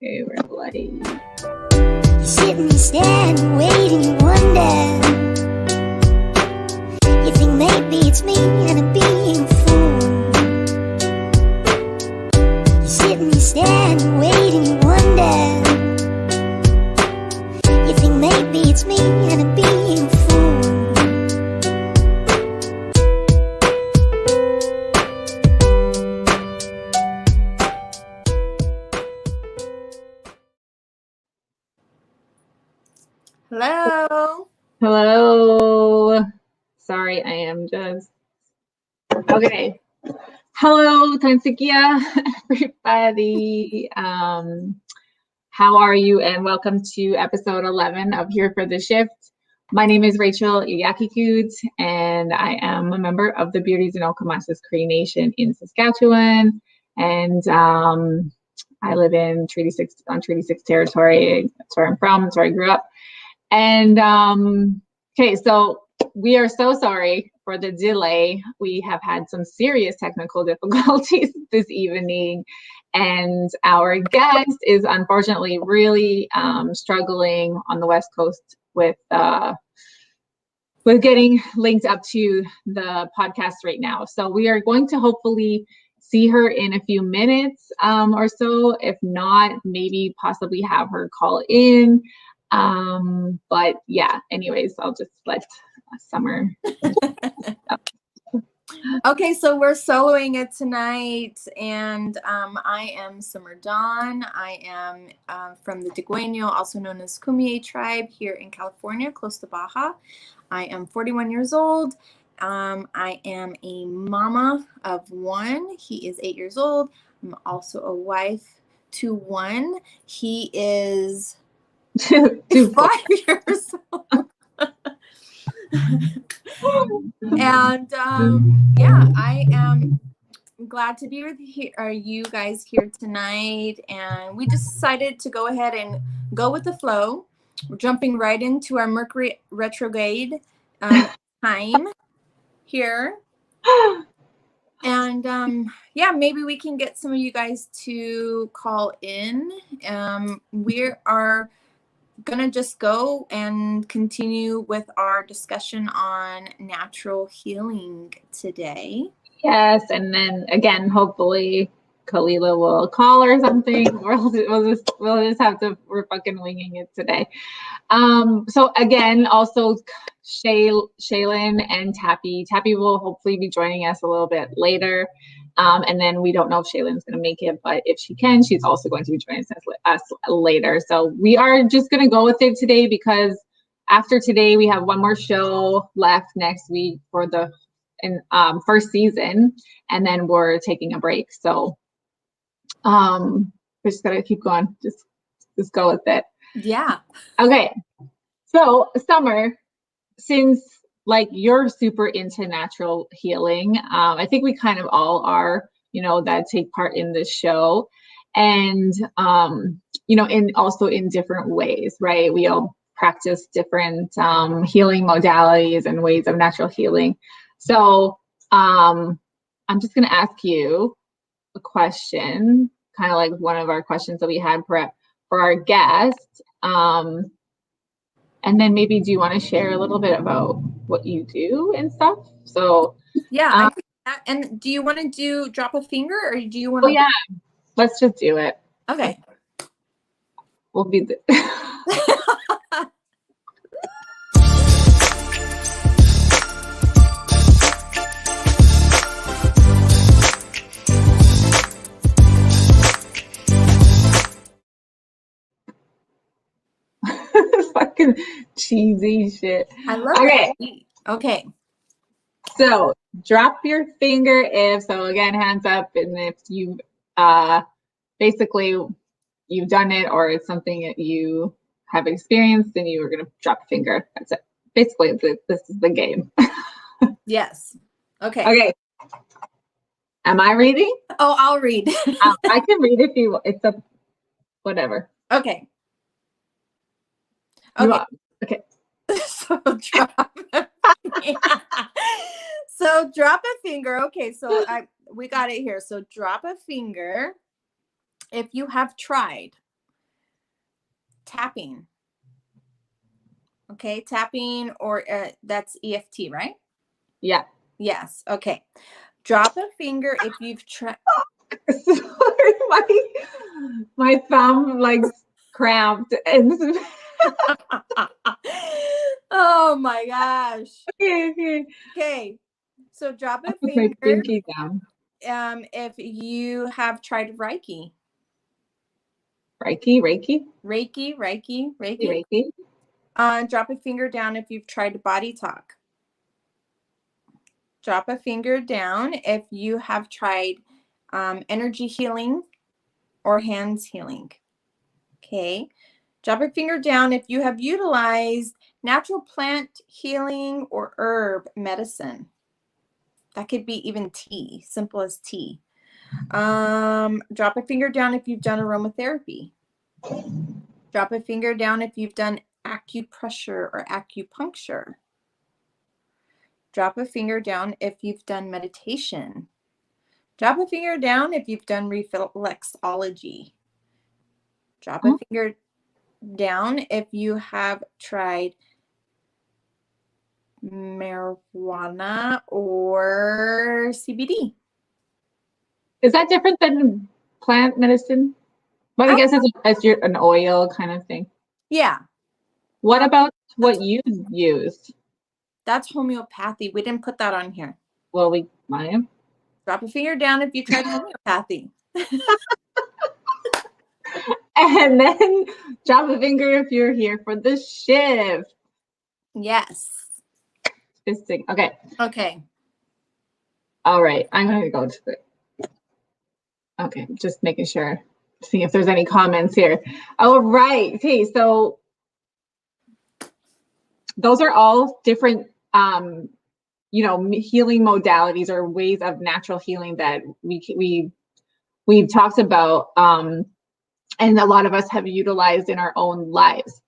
Okay, we're live. Sitting, stand, waiting, you wonder. You think maybe it's me and I'm being a fool. You sitting, stand, waiting, you wonder. You think maybe it's me and I'm being a fool. Hello. Hello. Sorry, I am just okay. Hello, Tansikia, everybody. How are you? And welcome to episode 11 of Here for the Shift. My name is Rachel Iyakikut, and I am a member of the Beauties in Okamasa's Cree Nation in Saskatchewan. And I live in Treaty 6 on Treaty 6 territory. That's where I'm from. That's where I grew up. And okay, so we are so sorry for the delay. We have had some serious technical difficulties this evening, and our guest is unfortunately really struggling on the West Coast with getting linked up to the podcast right now. So we are going to hopefully see her in a few minutes or so. If not, maybe possibly have her call in. But yeah, anyways, I'll just let Summer. Okay, so we're soloing it tonight, and I am Summer Dawn. I am from the Digueño, also known as Kumeyaay tribe here in California, close to Baja. I am 41 years old. I am a mama of one. He is 8 years old. I'm also a wife to one. He is 5 years old. And yeah, I am glad to be with you guys here tonight. And we decided to go ahead and go with the flow. We're jumping right into our Mercury retrograde time here. And yeah, maybe we can get some of you guys to call in. We are gonna just go and continue with our discussion on natural healing today. Yes, and then again, hopefully Kalila will call or something. We'll just have to. We're fucking winging it today. So again, also Shaylin and Tappy. Tappy will hopefully be joining us a little bit later. And then we don't know if Shaylin's going to make it, but if she can, she's also going to be joining us later. So we are just going to go with it today because after today, we have one more show left next week for the first season, and then we're taking a break. So we're just going to keep going. Just go with it. Yeah. Okay. So Summer, since like you're super into natural healing, I think we kind of all are, that take part in this show, and also in different ways, right? We all practice different healing modalities and ways of natural healing. So I'm just going to ask you a question, kind of like one of our questions that we had for our guest. And then maybe do you want to share a little bit about what you do and stuff? So yeah, I think that. And do you want to drop a finger, or do you want to? Oh yeah, let's just do it. Okay. We'll be fucking cheesy shit. I love it. Okay. So drop your finger if so. Again, hands up, and if you basically you've done it or it's something that you have experienced, then you are gonna drop a finger. That's it. Basically, this is the game. Yes. Okay. Okay. Am I reading? Oh, I'll read. I can read if you. It's a whatever. Okay. Okay. So drop a finger. Okay, so we got it here. So drop a finger if you have tried tapping. Okay, tapping, or that's EFT, right? Yeah. Yes. Okay. Drop a finger if you've tried. Sorry, my thumb like cramped and Oh my gosh. okay. Okay. So drop I a put my finger pinky down. if you have tried Reiki. Reiki, Reiki, Reiki. Drop a finger down if you've tried body talk. Drop a finger down if you have tried energy healing or hands healing. Okay. Drop a finger down if you have utilized natural plant healing or herb medicine. That could be even tea, simple as tea. Drop a finger down if you've done aromatherapy. Drop a finger down if you've done acupressure or acupuncture. Drop a finger down if you've done meditation. Drop a finger down if you've done reflexology. Drop a finger down if you have tried marijuana or CBD. Is that different than plant medicine? But I guess it's an oil kind of thing. Yeah. What about what you used? That's homeopathy. We didn't put that on here. Well, we might have. Drop a finger down if you tried homeopathy. And then drop a finger if you're here for the shift. Yes. Fisting. Okay. Okay. All right. I'm going to go to it. Okay. Just making sure. See if there's any comments here. All right. Okay. So those are all different, healing modalities or ways of natural healing that we've talked about, and a lot of us have utilized in our own lives.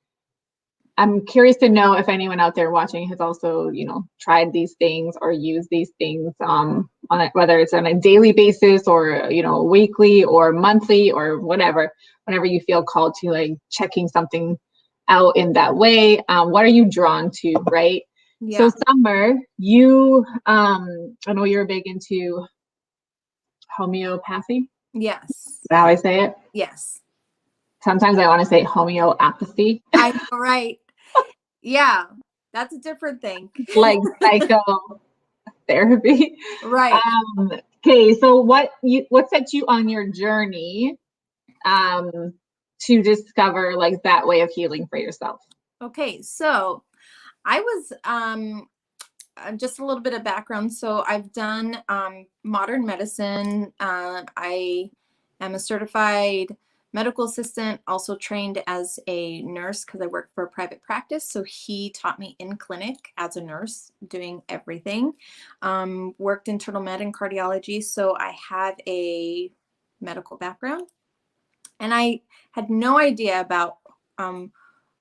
I'm curious to know if anyone out there watching has also, tried these things or used these things whether it's on a daily basis or, weekly or monthly or whatever, whenever you feel called to like checking something out in that way. What are you drawn to, right? Yeah. So Summer, you, I know you're big into homeopathy. Yes. Is that how I say it? Yes. Sometimes I want to say homeopathy. I know, right? Yeah, that's a different thing. Like psychotherapy. Right. Okay, so what set you on your journey to discover like that way of healing for yourself? Okay, so I was just a little bit of background. So I've done modern medicine. I am a certified medical assistant, also trained as a nurse because I work for a private practice. So he taught me in clinic as a nurse, doing everything. Worked internal med and cardiology. So I have a medical background. And I had no idea about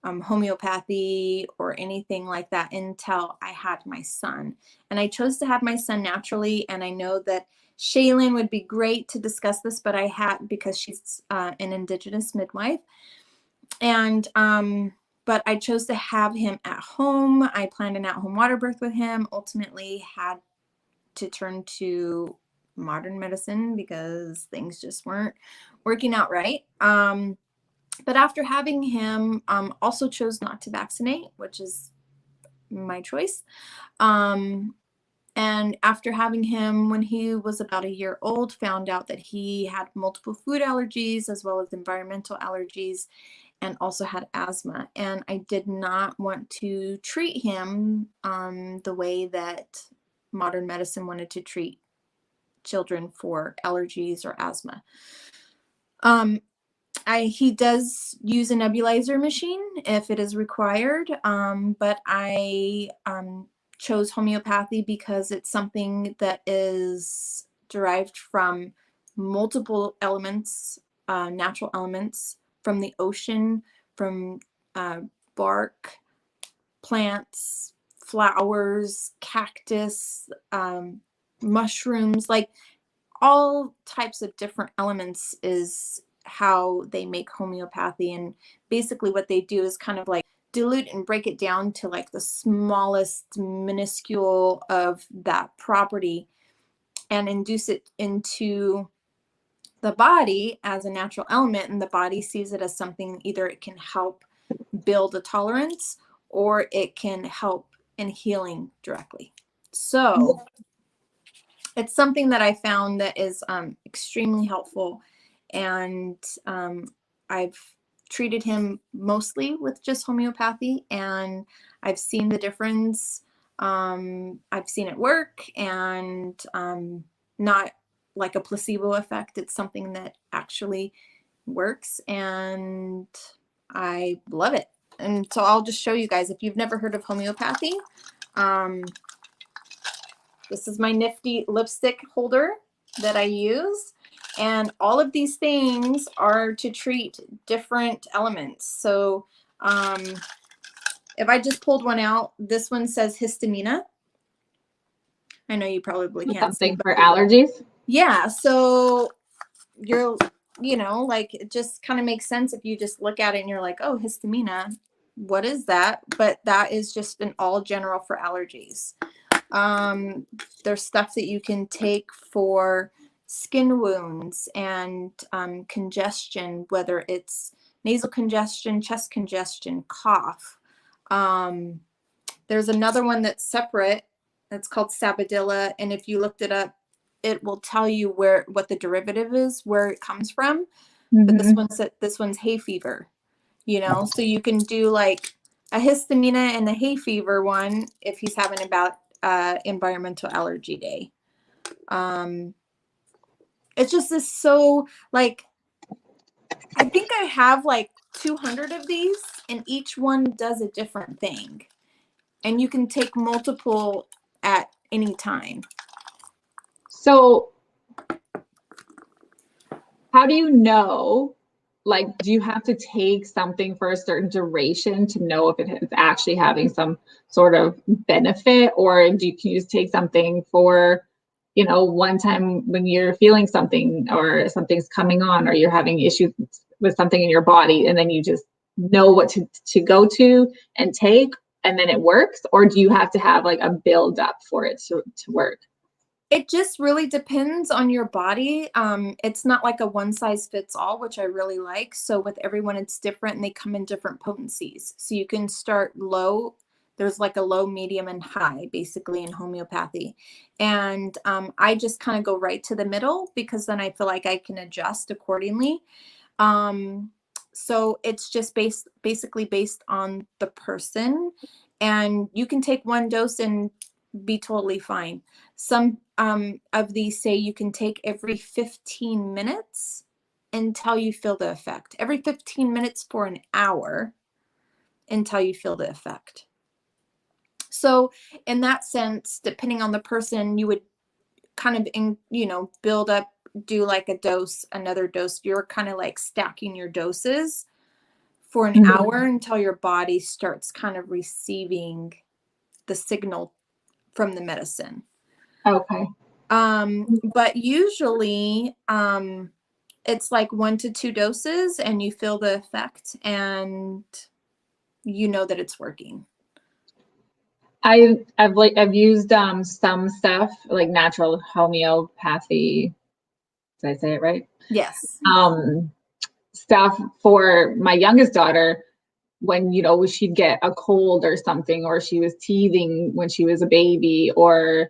homeopathy or anything like that until I had my son. And I chose to have my son naturally. And I know that Shaylin would be great to discuss this, but I had, because she's an Indigenous midwife. And, but I chose to have him at home. I planned an at-home water birth with him, ultimately had to turn to modern medicine because things just weren't working out right. But after having him, also chose not to vaccinate, which is my choice. And after having him when he was about a year old, found out that he had multiple food allergies as well as environmental allergies, and also had asthma. And I did not want to treat him the way that modern medicine wanted to treat children for allergies or asthma. He does use a nebulizer machine if it is required, but I chose homeopathy because it's something that is derived from multiple elements, natural elements from the ocean, from bark, plants, flowers, cactus, mushrooms, like all types of different elements is how they make homeopathy. And basically what they do is kind of like dilute and break it down to like the smallest minuscule of that property and induce it into the body as a natural element, and the body sees it as something, either it can help build a tolerance or it can help in healing directly. So it's something that I found that is extremely helpful, and I've treated him mostly with just homeopathy, and I've seen the difference. I've seen it work, and not like a placebo effect. It's something that actually works, and I love it. And so I'll just show you guys, if you've never heard of homeopathy, this is my nifty lipstick holder that I use. And all of these things are to treat different elements. So if I just pulled one out, this one says histamina. I know you probably can't Something see, for allergies. yeah, so you're, you know, like it just kind of makes sense if you just look at it and you're like, oh, histamina, what is that? But that is just an all general for allergies. There's stuff that you can take for skin wounds and congestion, whether it's nasal congestion, chest congestion, cough. There's another one that's separate. That's called Sabadilla, and if you looked it up, it will tell you what the derivative is, where it comes from. But this one's hay fever, you know, so you can do like a histamina and a hay fever one if he's having about environmental allergy day. It's just this, so like, I think I have like 200 of these, and each one does a different thing, and you can take multiple at any time. So how do you know, like, do you have to take something for a certain duration to know if it is actually having some sort of benefit, or can you just take something for, you know, one time when you're feeling something or something's coming on or you're having issues with something in your body, and then you just know what to go to and take, and then it works? Or do you have to have like a build up for it to work? It just really depends on your body. It's not like a one size fits all, which I really like. So with everyone, it's different, and they come in different potencies. So you can start low. There's like a low, medium, and high, basically, in homeopathy. And I just kind of go right to the middle, because then I feel like I can adjust accordingly. So it's just basically based on the person, and you can take one dose and be totally fine. Some of these say you can take every 15 minutes until you feel the effect. Every 15 minutes for an hour until you feel the effect. So in that sense, depending on the person, you would kind of, build up, do like a dose, another dose. You're kind of like stacking your doses for an hour until your body starts kind of receiving the signal from the medicine. Okay. But usually it's like 1 to 2 doses, and you feel the effect, and you know that it's working. I've used some stuff like natural homeopathy. Did I say it right? Yes. Stuff for my youngest daughter when, you know, she'd get a cold or something, or she was teething when she was a baby, or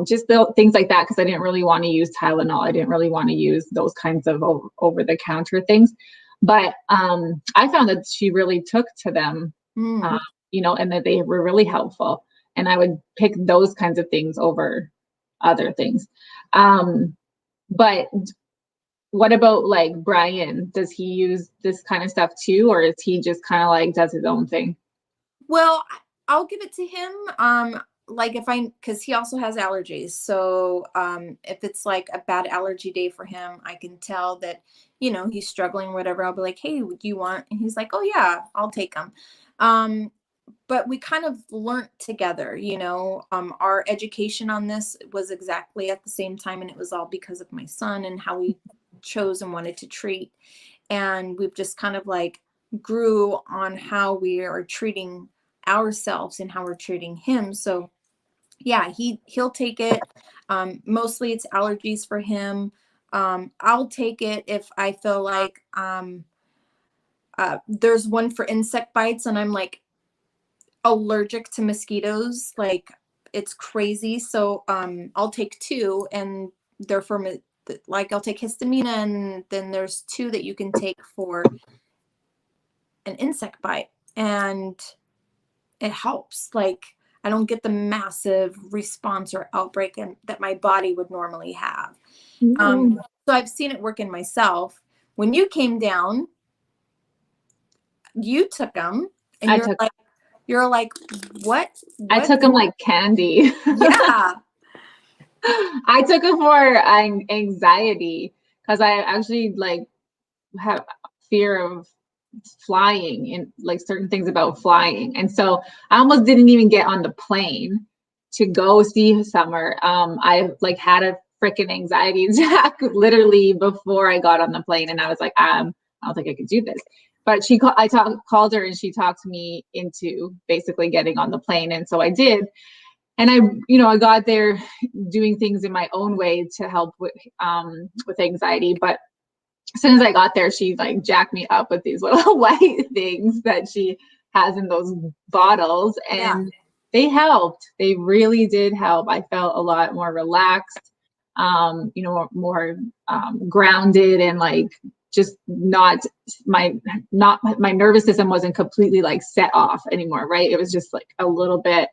just things like that, because I didn't really want to use Tylenol. I didn't really want to use those kinds of over-the-counter things. But I found that she really took to them, you know, and that they were really helpful. And I would pick those kinds of things over other things. But what about like Brian? Does he use this kind of stuff too, or is he just kind of like does his own thing? Well, I'll give it to him. Like because he also has allergies. So if it's like a bad allergy day for him, I can tell that, you know, he's struggling, whatever. I'll be like, hey, do you want? And he's like, oh yeah, I'll take them. But we kind of learned together, you know, our education on this was exactly at the same time. And it was all because of my son and how we chose and wanted to treat. And we've just kind of like grew on how we are treating ourselves and how we're treating him. So yeah, he'll take it. Mostly it's allergies for him. I'll take it if I feel like there's one for insect bites and I'm like allergic to mosquitoes, like it's crazy. So I'll take 2, and they're for like I'll take histamina, and then there's 2 that you can take for an insect bite, and it helps. Like I don't get the massive response or outbreak that my body would normally have. So I've seen it work in myself. When you came down, you took them, and you're like, what? I took them like candy. Yeah. I took them for anxiety because I actually like have fear of flying and like certain things about flying. And so I almost didn't even get on the plane to go see Summer. I like had a freaking anxiety attack literally before I got on the plane, and I was like, I don't think I could do this. But I called her, and she talked me into basically getting on the plane, and so I did. And I got there doing things in my own way to help with anxiety. But as soon as I got there, she like jacked me up with these little white things that she has in those bottles, and they helped. They really did help. I felt a lot more relaxed, more grounded, and like just not my nervous system wasn't completely like set off anymore, right? It was just like a little bit.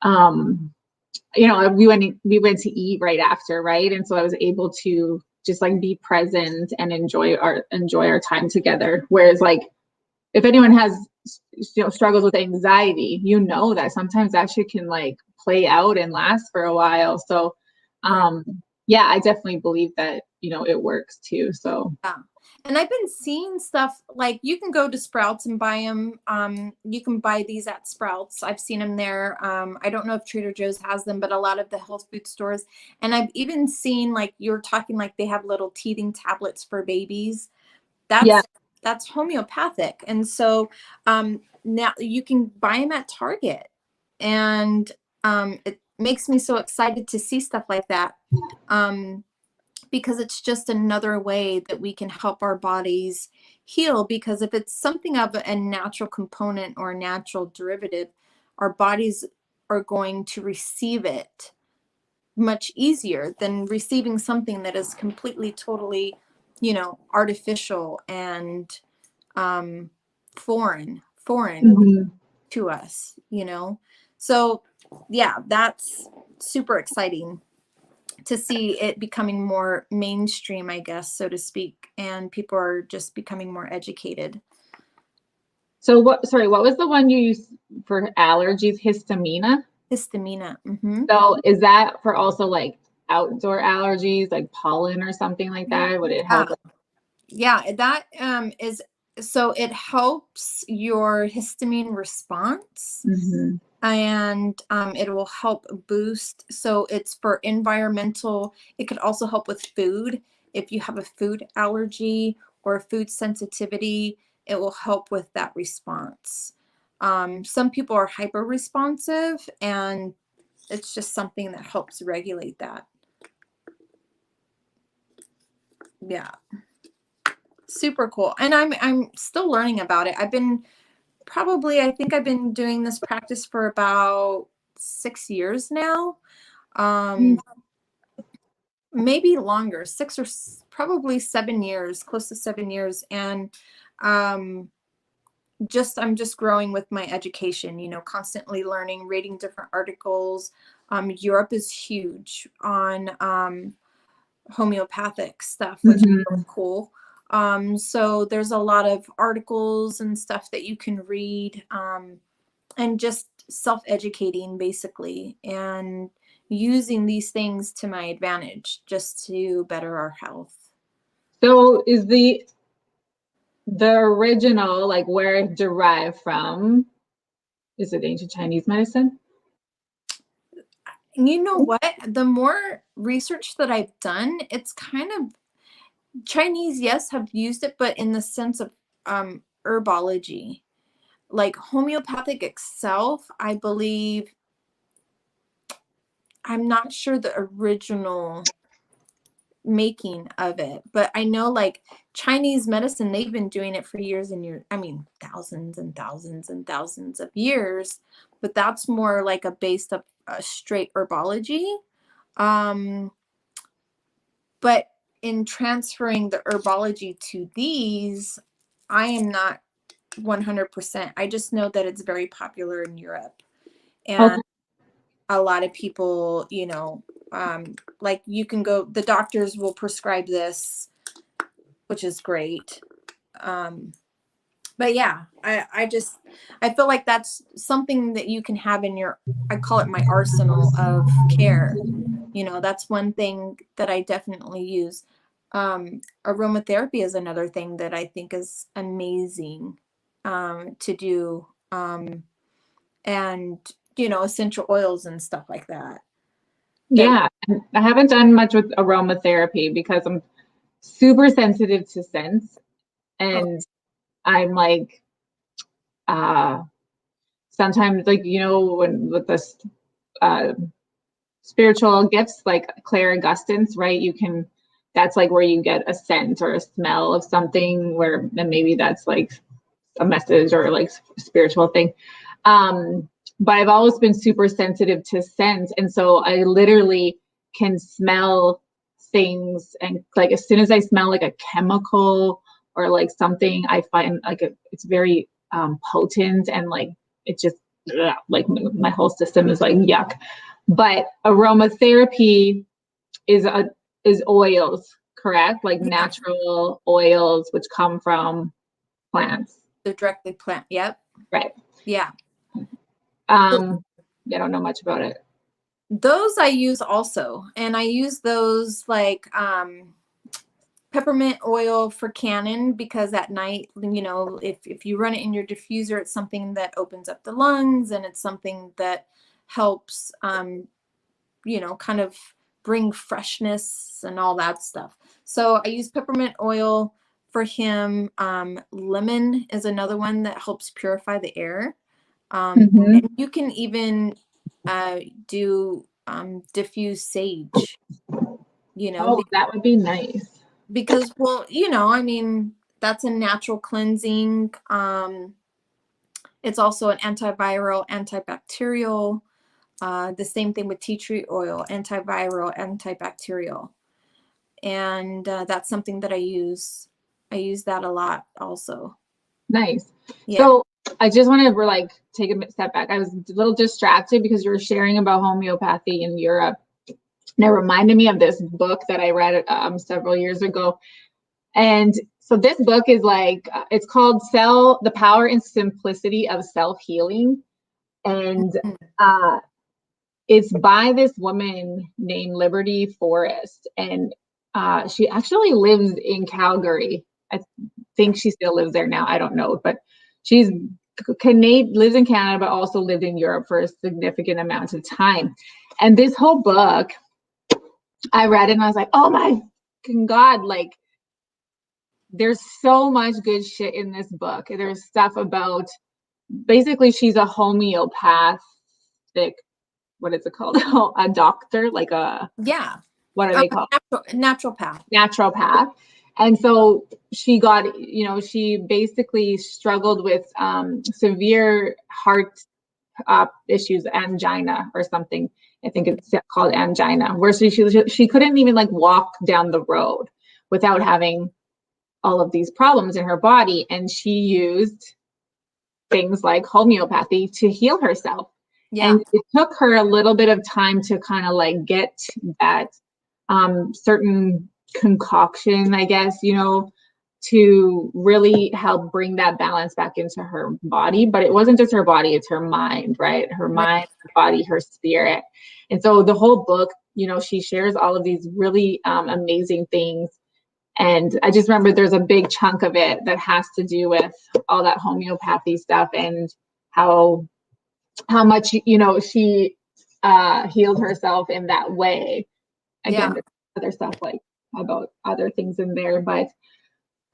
We went to eat right after, right? And so I was able to just like be present and enjoy our time together. Whereas like if anyone has struggles with anxiety, that sometimes that shit can like play out and last for a while. So yeah, I definitely believe that it works too. So yeah. And I've been seeing stuff like you can go to Sprouts and buy them. You can buy these at Sprouts. I've seen them there. I don't know if Trader Joe's has them, but a lot of the health food stores. And I've even seen, like you're talking, like they have little teething tablets for babies. That's homeopathic. And so now you can buy them at Target. And it makes me so excited to see stuff like that. Because it's just another way that we can help our bodies heal. Because if it's something of a natural component or a natural derivative, our bodies are going to receive it much easier than receiving something that is completely, totally, artificial and foreign to us, So yeah, that's super exciting to see it becoming more mainstream, I guess, so to speak, and people are just becoming more educated. So what was the one you used for allergies? Histamina? Histamina. Mm-hmm. So is that for also like outdoor allergies, like pollen or something like that? Would it help? Yeah, that is, so it helps your histamine response. Mm-hmm. And it will help boost. So it's for environmental. It could also help with food. If you have a food allergy or food sensitivity, it will help with that response. Some people are hyper responsive, and it's just something that helps regulate that. Yeah. Super cool. And I'm still learning about it. I think I've been doing this practice for about 6 years now. Maybe longer, 6 or probably 7 years, close to 7 years. And I'm just growing with my education, constantly learning, reading different articles. Europe is huge on homeopathic stuff, which is really cool. So there's a lot of articles and stuff that you can read, and just self-educating basically, and using these things to my advantage just to better our health. So is the original, like where it derived from, is it ancient Chinese medicine? You know what? The more research that I've done, it's kind of Chinese, yes, have used it, but in the sense of herbology. Like homeopathic itself, I believe, I'm not sure the original making of it, but I know like Chinese medicine, they've been doing it for years and years. I mean, thousands and thousands and thousands of years, but that's more like a based up a straight herbology. But in transferring the herbology to these, I am not 100%. I just know that it's very popular in Europe. And Okay. a lot of people, you know, like you can go, the doctors will prescribe this, which is great. But yeah, I feel like that's something that you can have in your, I call it my arsenal of care. You know, that's one thing that I definitely use. Aromatherapy is another thing that I think is amazing to do. And, you know, essential oils and stuff like that. Yeah, and I haven't done much with aromatherapy because I'm super sensitive to scents, Oh, and I'm like, uh, sometimes like when with this uh, spiritual gifts like Claire Augustins, right? That's like where you get a scent or a smell of something where then maybe that's like a message or like spiritual thing. Um, but I've always been super sensitive to scent. And so I literally can smell things. And like as soon as I smell like a chemical or like something, I find like it's very potent and like it just, like my whole system is like yuck. But aromatherapy is oils, correct? Like yeah, natural oils which come from plants. the directly plant. Yep. Right. Yeah. I don't know much about it. Those I use also. And I use those like peppermint oil for Canon because at night, you know, if you run it in your diffuser, it's something that opens up the lungs and it's something that helps, you know, kind of bring freshness and all that stuff. So I use peppermint oil for him. Lemon is another one that helps purify the air. Mm-hmm. And you can even do diffuse sage, you know, Oh, that would be nice. because, well, you know, I mean, that's a natural cleansing. It's also an antiviral, antibacterial. The same thing with tea tree oil, antiviral, antibacterial. And that's something that I use. I use that a lot also. Nice. Yeah. So I just want to like take a step back. I was a little distracted because you were sharing about homeopathy in Europe. And it reminded me of this book that I read several years ago. And so this book is like, it's called The Power and Simplicity of Self-Healing. And Mhm. it's by this woman named Liberty Forrest. And she actually lives in Calgary. I think she still lives there now. I don't know. But she's lives in Canada, but also lived in Europe for a significant amount of time. And this whole book, I read it and I was like, oh my God, like there's so much good shit in this book. There's stuff about basically she's a homeopathic, what is it called? A doctor, like Yeah. what are they called? Natural path. Naturopath. And so she got, she basically struggled with severe heart issues, angina or something. I think it's called angina, where she couldn't even like walk down the road without having all of these problems in her body. And she used things like homeopathy to heal herself. Yeah. And it took her a little bit of time to kind of like get that certain concoction, I guess, to really help bring that balance back into her body. But it wasn't just her body, it's her mind, right? Her Right. mind, her body, her spirit. And so the whole book, she shares all of these really amazing things. And I just remember there's a big chunk of it that has to do with all that homeopathy stuff and how much, she healed herself in that way. Yeah. Again, other stuff like about other things in there. But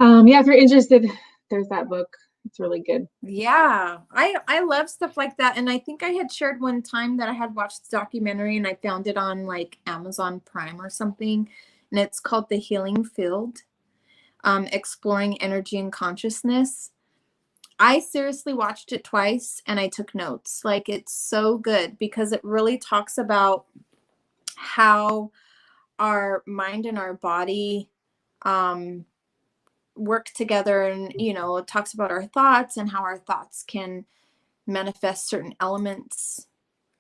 yeah, if you're interested, there's that book. It's really good. Yeah, I love stuff like that. And I think I had shared one time that I had watched the documentary and I found it on like Amazon Prime or something. And it's called The Healing Field, Exploring Energy and Consciousness. I seriously watched it twice and I took notes. Like, it's so good because it really talks about how our mind and our body work together, and it talks about our thoughts and how our thoughts can manifest certain elements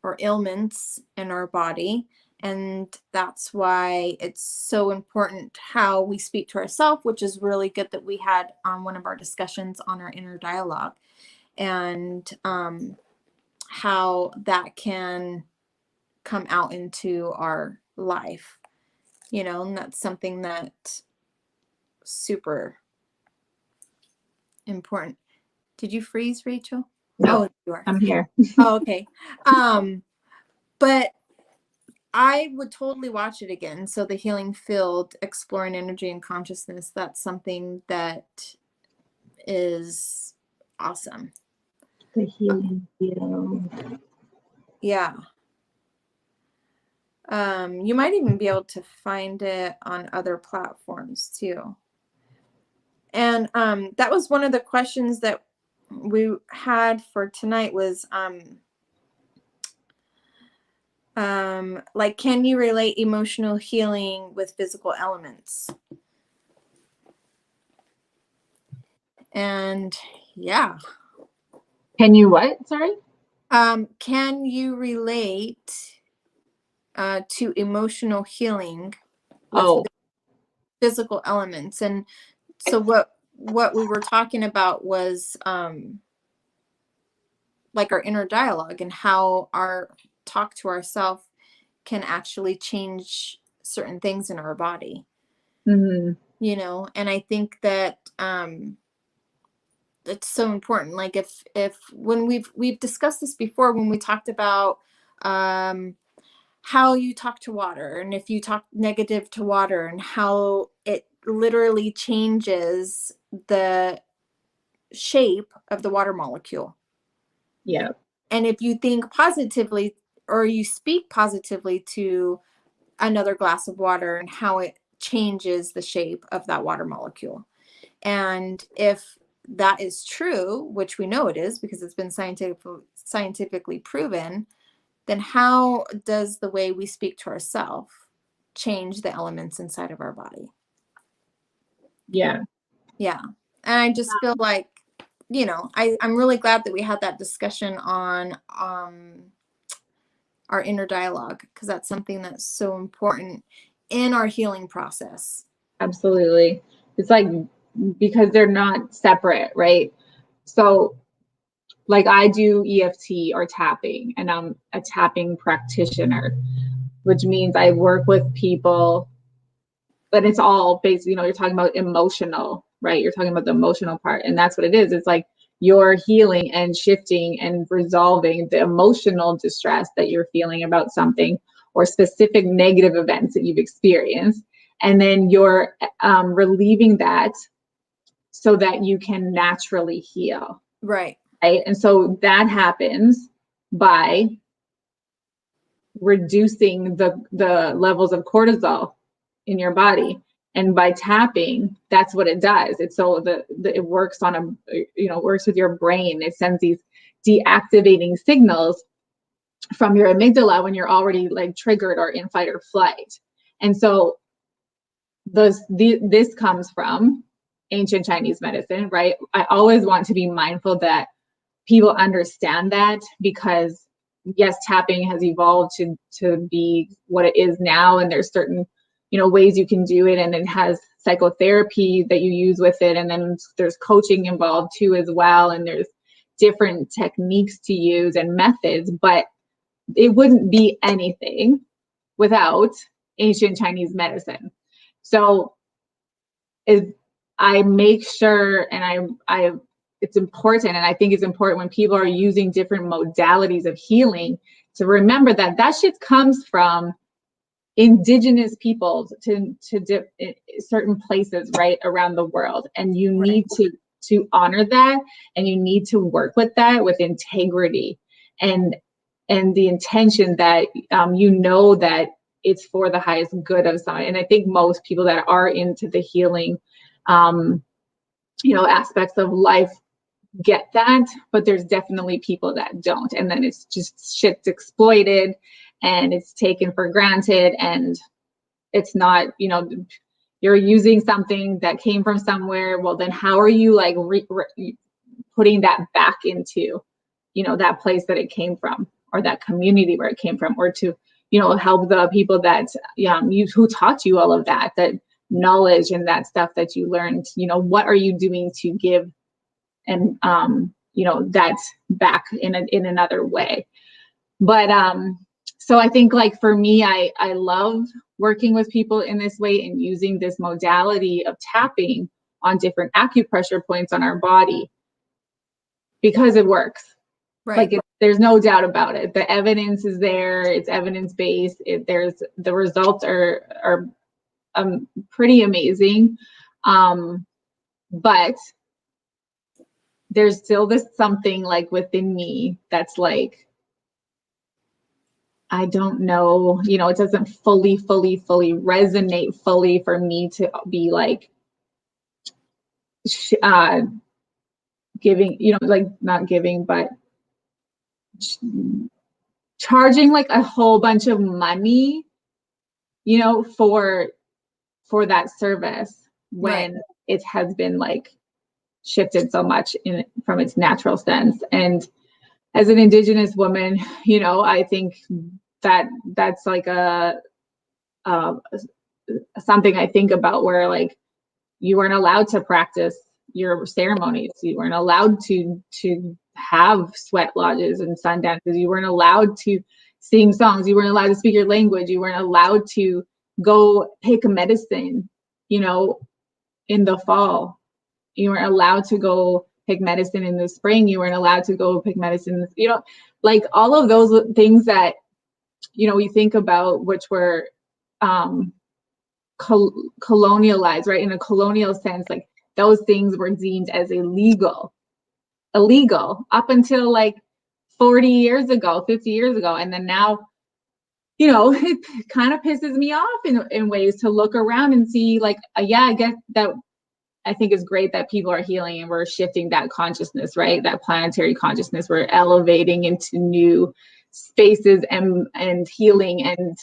or ailments in our body. And that's why it's so important how we speak to ourselves, which is really good that we had on one of our discussions on our inner dialogue, and how that can come out into our life, and that's something that super important. Did you freeze, Rachel? No, Oh, you are. I'm here. Oh, okay. But I would totally watch it again. So The Healing Field, Exploring Energy and Consciousness, that's something that is awesome. The Healing Field. Yeah. You might even be able to find it on other platforms too. And that was one of the questions that we had for tonight was like, can you relate emotional healing with physical elements? And yeah. Can you what? Sorry? Can you relate to emotional healing with physical elements? And so what we were talking about was like our inner dialogue and how our talk to ourselves can actually change certain things in our body. Mm-hmm. And I think that it's so important. Like if when we've discussed this before, when we talked about how you talk to water, and if you talk negative to water, and how it literally changes the shape of the water molecule. Yeah. And if you think positively or you speak positively to another glass of water, and how it changes the shape of that water molecule. And if that is true, which we know it is because it's been scientifically proven, then how does the way we speak to ourselves change the elements inside of our body? Yeah. Yeah. And I just feel like, I'm really glad that we had that discussion on our inner dialogue, because that's something that's so important in our healing process. Absolutely. It's like, because they're not separate, right? So like I do EFT or tapping, and I'm a tapping practitioner, which means I work with people, but it's all based, you're talking about emotional, right? You're talking about the emotional part, and that's what it is. It's like you're healing and shifting and resolving the emotional distress that you're feeling about something or specific negative events that you've experienced. And then you're relieving that so that you can naturally heal. Right. Right. And so that happens by reducing the levels of cortisol in your body. And by tapping, that's what it does. It's so it works on works with your brain. It sends these deactivating signals from your amygdala when you're already like triggered or in fight or flight. And so this comes from ancient Chinese medicine, right? I always want to be mindful that people understand that, because yes, tapping has evolved to be what it is now, and there's certain ways you can do it, and it has psychotherapy that you use with it, and then there's coaching involved too as well, and there's different techniques to use and methods, but it wouldn't be anything without ancient Chinese medicine. So I make sure, and it's important, and I think it's important when people are using different modalities of healing to remember that shit comes from indigenous peoples to certain places right around the world, and you need to honor that, and you need to work with that with integrity and the intention that you know that it's for the highest good of someone. And I think most people that are into the healing aspects of life get that, but there's definitely people that don't, and then it's just shit's exploited and it's taken for granted, and it's not, you're using something that came from somewhere. Well, then how are you like putting that back into that place that it came from, or that community where it came from, or to help the people that who taught you all of that knowledge and that stuff that you learned. What are you doing to give and that's back in another way. But so I think, like, for me, I love working with people in this way and using this modality of tapping on different acupressure points on our body, because it works. Right. Like, there's no doubt about it. The evidence is there. It's evidence-based. The results are pretty amazing. But there's still this something like within me that's like, I don't know, it doesn't fully resonate fully for me to be like giving, like, not giving, but charging like a whole bunch of money, for that service, when it has been like shifted so much from its natural sense. And as an Indigenous woman, I think that's like something I think about, where like you weren't allowed to practice your ceremonies. You weren't allowed to have sweat lodges and sun dances. You weren't allowed to sing songs. You weren't allowed to speak your language. You weren't allowed to go pick a medicine, in the fall. You weren't allowed to go pick medicine in the spring. You weren't allowed to go pick medicine, like all of those things that, we think about, which were colonialized, right? In a colonial sense, like those things were deemed as illegal up until like 40 years ago, 50 years ago. And then now, it kind of pisses me off in ways to look around and see like, I guess that I think it's great that people are healing and we're shifting that consciousness, right? That planetary consciousness, we're elevating into new spaces and healing and,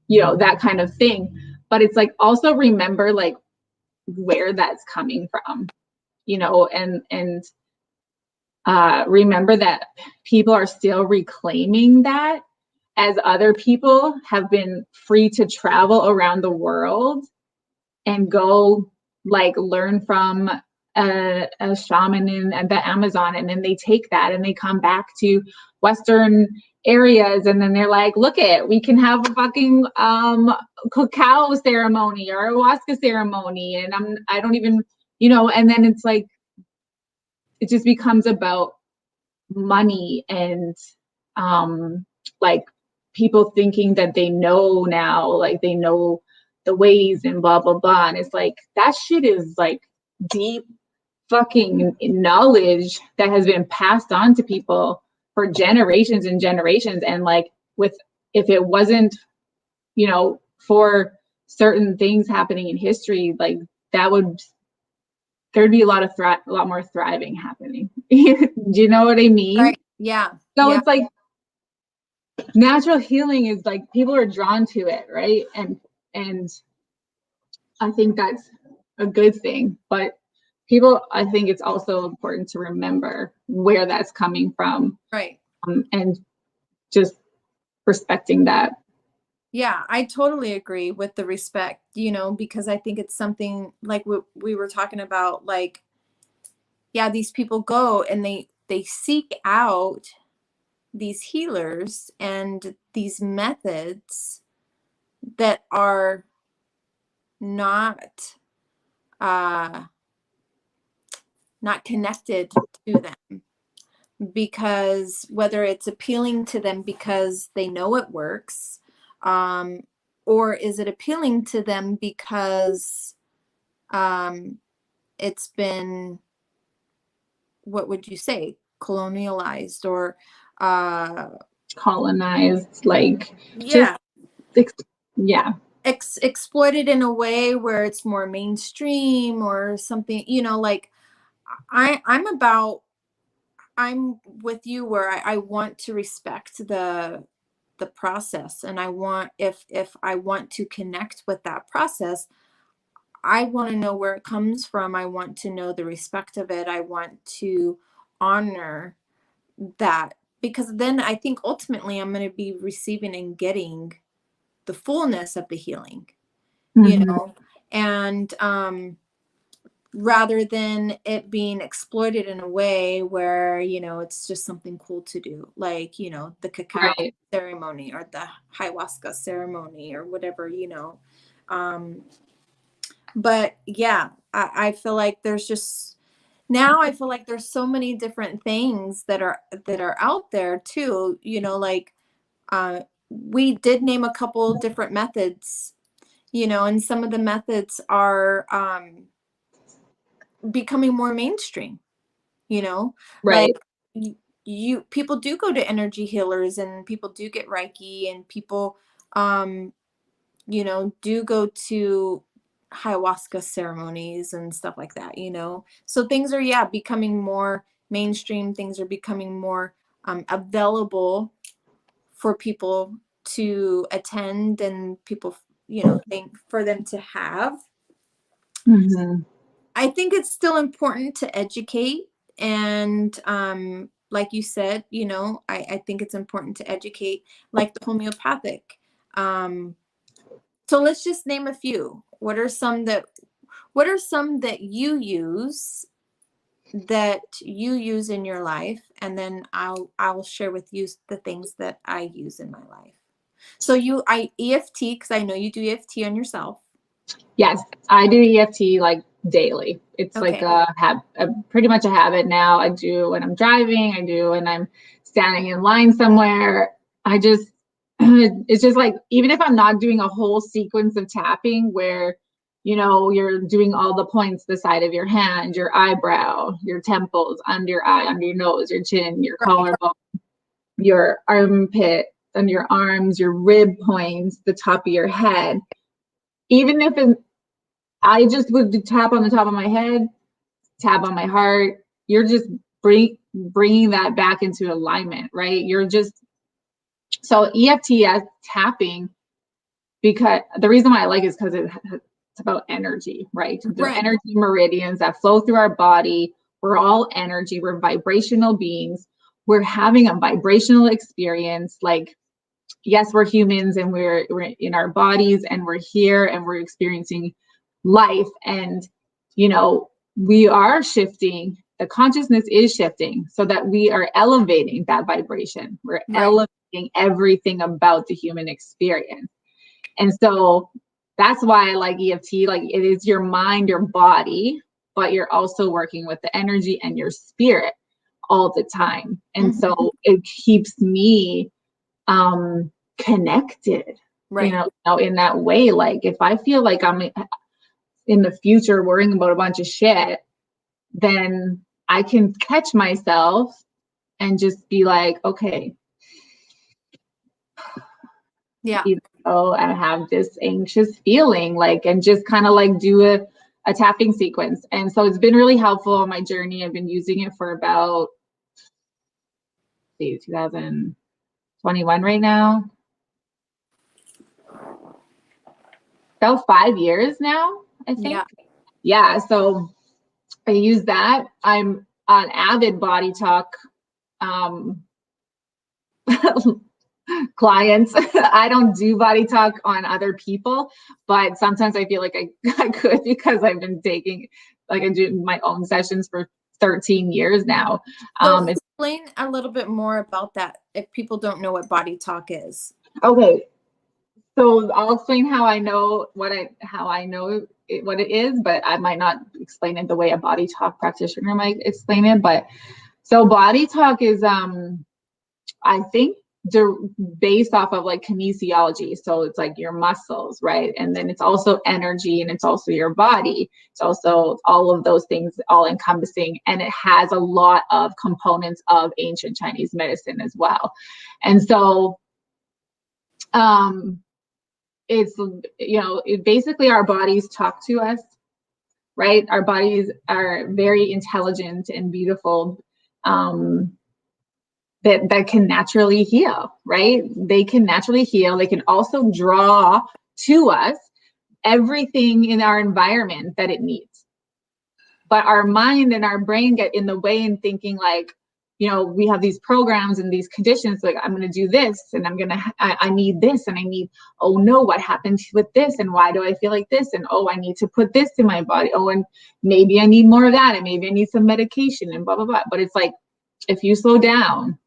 that kind of thing. But it's like, also remember like where that's coming from, and remember that people are still reclaiming that, as other people have been free to travel around the world and go like learn from a shaman in the Amazon, and then they take that and they come back to Western areas, and then they're like, look we can have a fucking cacao ceremony or ayahuasca ceremony, and I don't even, and then it's like, it just becomes about money and like people thinking that they know now, like they know the ways and blah blah blah. And it's like, that shit is like deep fucking knowledge that has been passed on to people for generations and generations. And like, if it wasn't, for certain things happening in history, like there'd be a lot more thriving happening. Do you know what I mean? Right. Yeah. So it's like, natural healing is like, people are drawn to it, right? And I think that's a good thing, but I think it's also important to remember where that's coming from, right? And just respecting that. Yeah, I totally agree with the respect, because I think it's something like we were talking about, like, yeah, these people go and they seek out these healers and these methods that are not connected to them, because whether it's appealing to them because they know it works, Or is it appealing to them because it's been, what would you say, colonialized or colonized, like yeah, yeah, exploited in a way where it's more mainstream or something, you know, like I'm with you where I want to respect the process, and I want, if I want to connect with that process, I want to know where it comes from. I want to know the respect of it. I want to honor that, because then I think ultimately I'm going to be receiving and getting the fullness of the healing, you mm-hmm. know, and rather than it being exploited in a way where, you know, it's just something cool to do, like, you know, the cacao Right. ceremony or the ayahuasca ceremony or whatever, you know. But yeah, I feel like there's just, now I feel like there's so many different things that are out there too, you know, like we did name a couple different methods, you know, and some of the methods are becoming more mainstream, you know, like Right. you people do go to energy healers, and people do get Reiki, and people you know, do go to ayahuasca ceremonies and stuff like that, you know. So things are, yeah, becoming more mainstream. Things are becoming more available for people to attend, and people, you know, think for them to have. Mm-hmm. I think it's still important to educate, and like you said, you know, I think it's important to educate, like the homeopathic. So let's just name a few. What are some that you use, in your life, and then I'll share with you the things that I use in my life. So EFT, because I know you do EFT on yourself. Yes, I do EFT like daily. It's like Okay. pretty much a habit now. I do when I'm driving. I do when I'm standing in line somewhere. I just, it's just like, even if I'm not doing a whole sequence of tapping where, you know, you're doing all the points, the side of your hand, your eyebrow, your temples, under your eye, under your nose, your chin, your Right. collarbone, your armpit, and your arms, your rib points, the top of your head. Even if I just would tap on the top of my head, tap on my heart. You're just bringing that back into alignment, right? You're just, so EFT as tapping, because the reason why I like it is because it's about energy, right? The Right. energy meridians that flow through our body. We're all energy. We're vibrational beings. We're having a vibrational experience. Like, yes, we're humans, and we're in our bodies, and we're here, and we're experiencing life, and you know, we are shifting, the consciousness is shifting so that we are elevating that vibration. We're Right. elevating everything about the human experience. And so that's why I like EFT. Like, it is your mind, your body, but you're also working with the energy and your spirit all the time. And Mm-hmm. so it keeps me connected, Right. you know, in that way. Like, if I feel like I'm in the future worrying about a bunch of shit, then I can catch myself and just be like, okay, Yeah. you know, I have this anxious feeling, like, and just kind of like do a tapping sequence. And so it's been really helpful on my journey. I've been using it for about 2021 right now. About 5 years now, I think. Yeah. So I use that. I'm on avid body talk clients. I don't do body talk on other people, but sometimes I feel like I could, because I've been taking, like, I do my own sessions for 13 years now. So explain a little bit more about that if people don't know what body talk is. Okay. So I'll explain how I know what it is, but I might not explain it the way a body talk practitioner might explain it. But so body talk is, I think based off of like kinesiology. So it's like your muscles, right? And then it's also energy, and it's also your body. It's also all of those things all encompassing. And it has a lot of components of ancient Chinese medicine as well. And so it's, basically our bodies talk to us, right? Our bodies are very intelligent and beautiful. That can naturally heal, right? They can naturally heal. They can also draw to us everything in our environment that it needs. But our mind and our brain get in the way in thinking like, we have these programs and these conditions, like I'm going to do this and I need this and I need, oh no, what happened with this? And why do I feel like this? And, oh, I need to put this in my body. Oh, and maybe I need more of that. And maybe I need some medication and blah, blah, blah. But it's like, if you slow down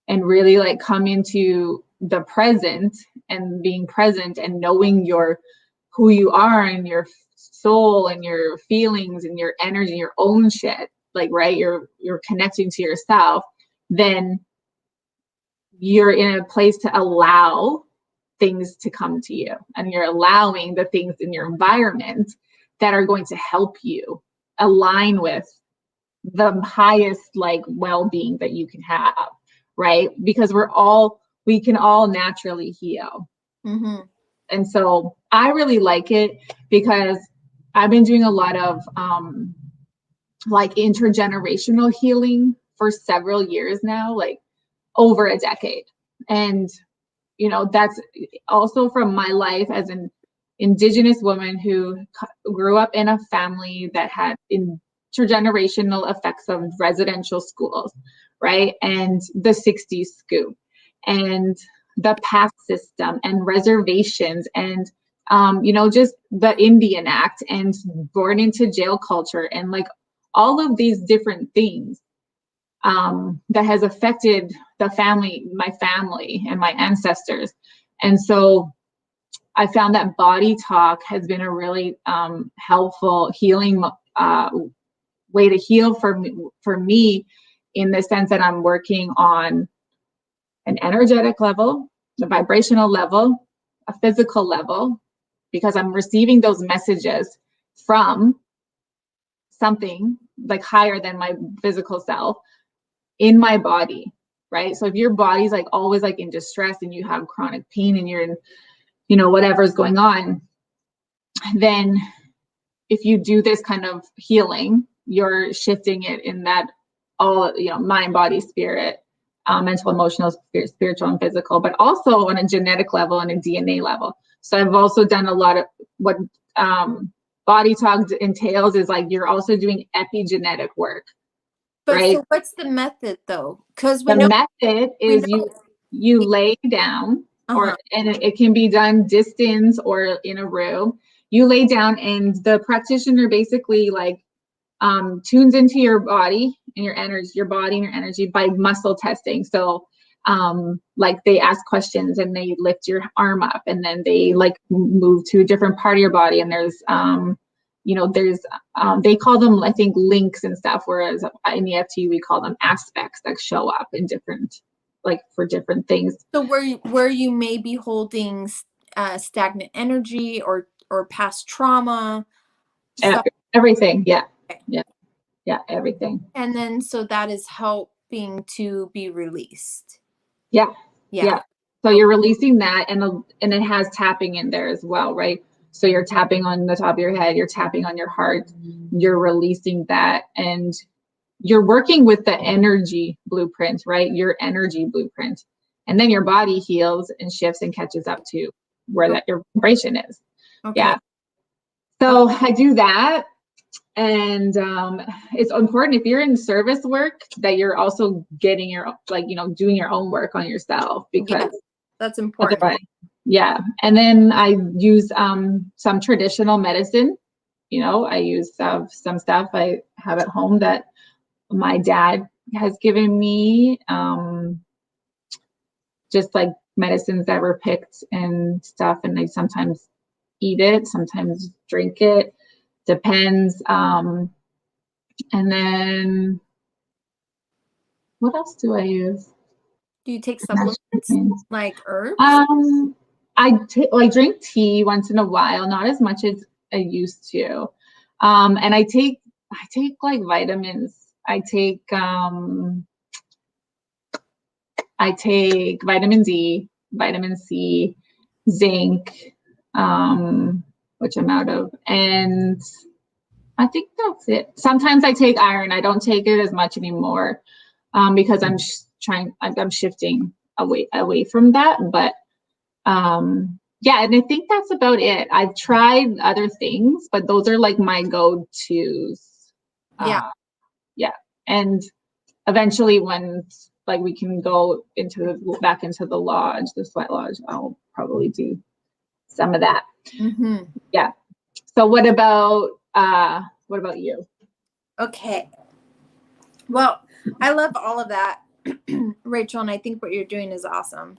and really like come into the present and being present and knowing who you are and your soul and your feelings and your energy, your own shit, like, right, you're connecting to yourself, then you're in a place to allow things to come to you, and you're allowing the things in your environment that are going to help you align with the highest like well-being that you can have, right? Because we can all naturally heal. Mm-hmm. And so I really like it because I've been doing a lot of like intergenerational healing for several years now, like over a decade. And, that's also from my life as an Indigenous woman who grew up in a family that had intergenerational effects of residential schools, right? And the 60s scoop and the path system and reservations and just the Indian Act and born into jail culture and like all of these different things that has affected my family and my ancestors. And so I found that body talk has been a really helpful healing way to heal for me in the sense that I'm working on an energetic level, the vibrational level, a physical level, because I'm receiving those messages from something like higher than my physical self in my body, right? So if your body's like always like in distress and you have chronic pain and you're in, whatever's going on, then if you do this kind of healing, you're shifting it in that all, mind, body, spirit, mental, emotional, spiritual, and physical, but also on a genetic level and a DNA level. So I've also done a lot of what body talk entails is like you're also doing epigenetic work. But right? So what's the method though? Because the method is you lay down, and it can be done distance or in a room. You lay down, and the practitioner basically like tunes into your body and your energy, by muscle testing. So like they ask questions and they lift your arm up, and then they like move to a different part of your body, and there's they call them, I think, links and stuff, whereas in EFT we call them aspects that show up in different, like for different things. So where you may be holding stagnant energy or past trauma, everything, yeah, everything. And then so that is helping to be released. Yeah. So you're releasing that, and it has tapping in there as well, right? So you're tapping on the top of your head, you're tapping on your heart, you're releasing that, and you're working with the energy blueprint, right? Your energy blueprint. And then your body heals and shifts and catches up to where that your vibration is. Okay. Yeah. So I do that. And it's important if you're in service work that you're also getting doing your own work on yourself, because that's important. Yeah. And then I use some traditional medicine. I use some stuff I have at home that my dad has given me, just like medicines that were picked and stuff. And I sometimes eat it, sometimes drink it, depends. And then what else do I use? Do you take supplements like herbs? I drink tea once in a while, not as much as I used to. And I take like vitamins. I take vitamin D, vitamin C, zinc, which I'm out of, and I think that's it. Sometimes I take iron. I don't take it as much anymore because I'm shifting away from that. But yeah, and I think that's about it. I've tried other things, but those are like my go-tos. Yeah. Yeah, and eventually when like we can go back into the lodge, the sweat lodge, I'll probably do some of that. Mm-hmm. Yeah. So what about you? Okay. Well, I love all of that, Rachel, and I think what you're doing is awesome.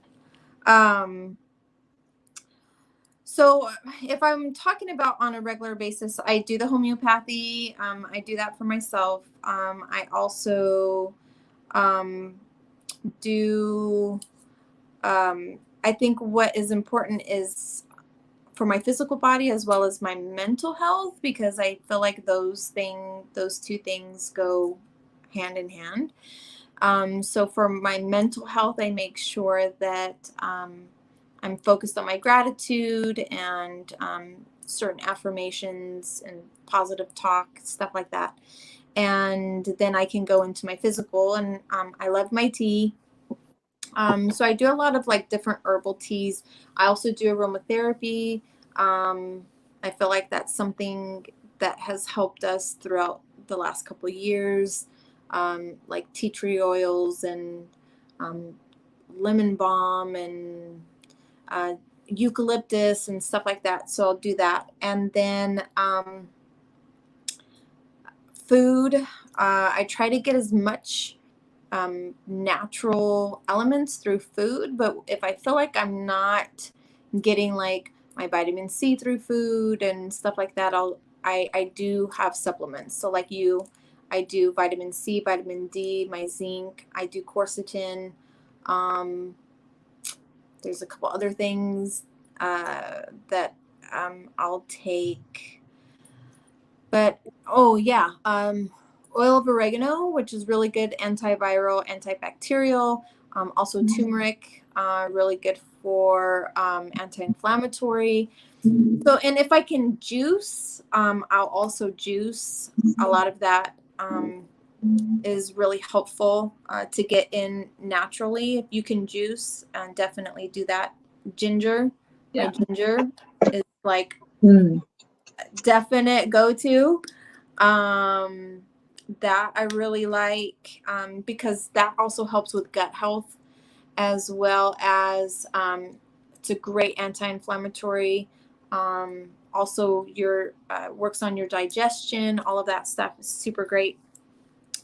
So if I'm talking about on a regular basis, I do the homeopathy. I do that for myself. I also do, I think what is important is for my physical body as well as my mental health, because I feel like those two things go hand in hand. So for my mental health, I make sure that I'm focused on my gratitude and certain affirmations and positive talk, stuff like that. And then I can go into my physical, and I love my tea. So I do a lot of like different herbal teas. I also do aromatherapy. I feel like that's something that has helped us throughout the last couple of years, like tea tree oils and lemon balm and eucalyptus and stuff like that. So I'll do that. And then food, I try to get as much natural elements through food, but if I feel like I'm not getting like my vitamin C through food and stuff like that, I do have supplements. So like I do vitamin C, vitamin D, my zinc, I do quercetin. There's a couple other things that I'll take, but oh yeah, oil of oregano, which is really good antiviral, antibacterial. Also turmeric, really good for anti-inflammatory. So, and if I can juice, I'll also juice. A lot of that is really helpful to get in naturally. If you can juice, definitely do that. Ginger, Yeah. my ginger is like definite go-to. That I really like because that also helps with gut health, as well as it's a great anti-inflammatory. Also, your works on your digestion. All of that stuff is super great.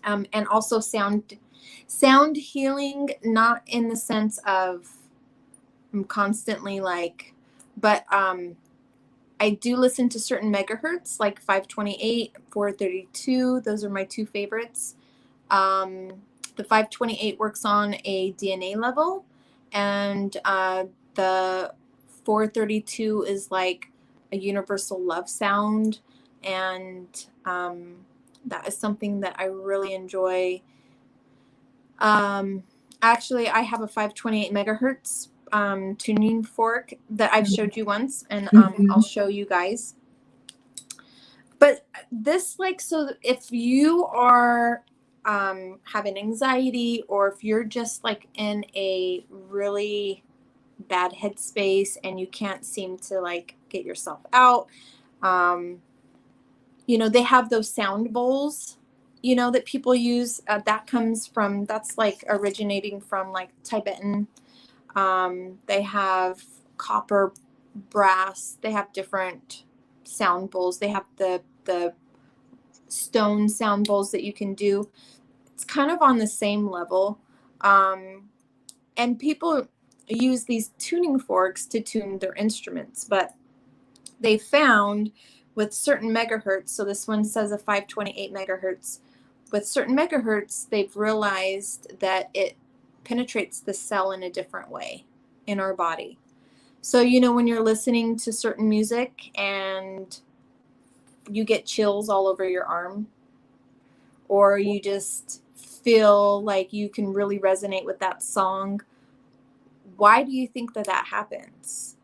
And also sound healing, not in the sense of I'm constantly like, but I do listen to certain megahertz, like 528, 432. Those are my two favorites. The 528 works on a DNA level, and the 432 is like a universal love sound. And that is something that I really enjoy. Actually, I have a 528 megahertz tuning fork that I've showed you once, and I'll show you guys. But this, like, so if you are having anxiety, or if you're just like in a really bad headspace and you can't seem to like get yourself out, you know, they have those sound bowls, you know, that people use. That's like originating from like Tibetan. They have copper, brass. They have different sound bowls. They have the stone sound bowls that you can do. It's kind of on the same level. And people use these tuning forks to tune their instruments, but they found with certain megahertz, so this one says a 528 megahertz, with certain megahertz, they've realized that it penetrates the cell in a different way in our body. So, you know, when you're listening to certain music and you get chills all over your arm, or you just feel like you can really resonate with that song, why do you think that that happens?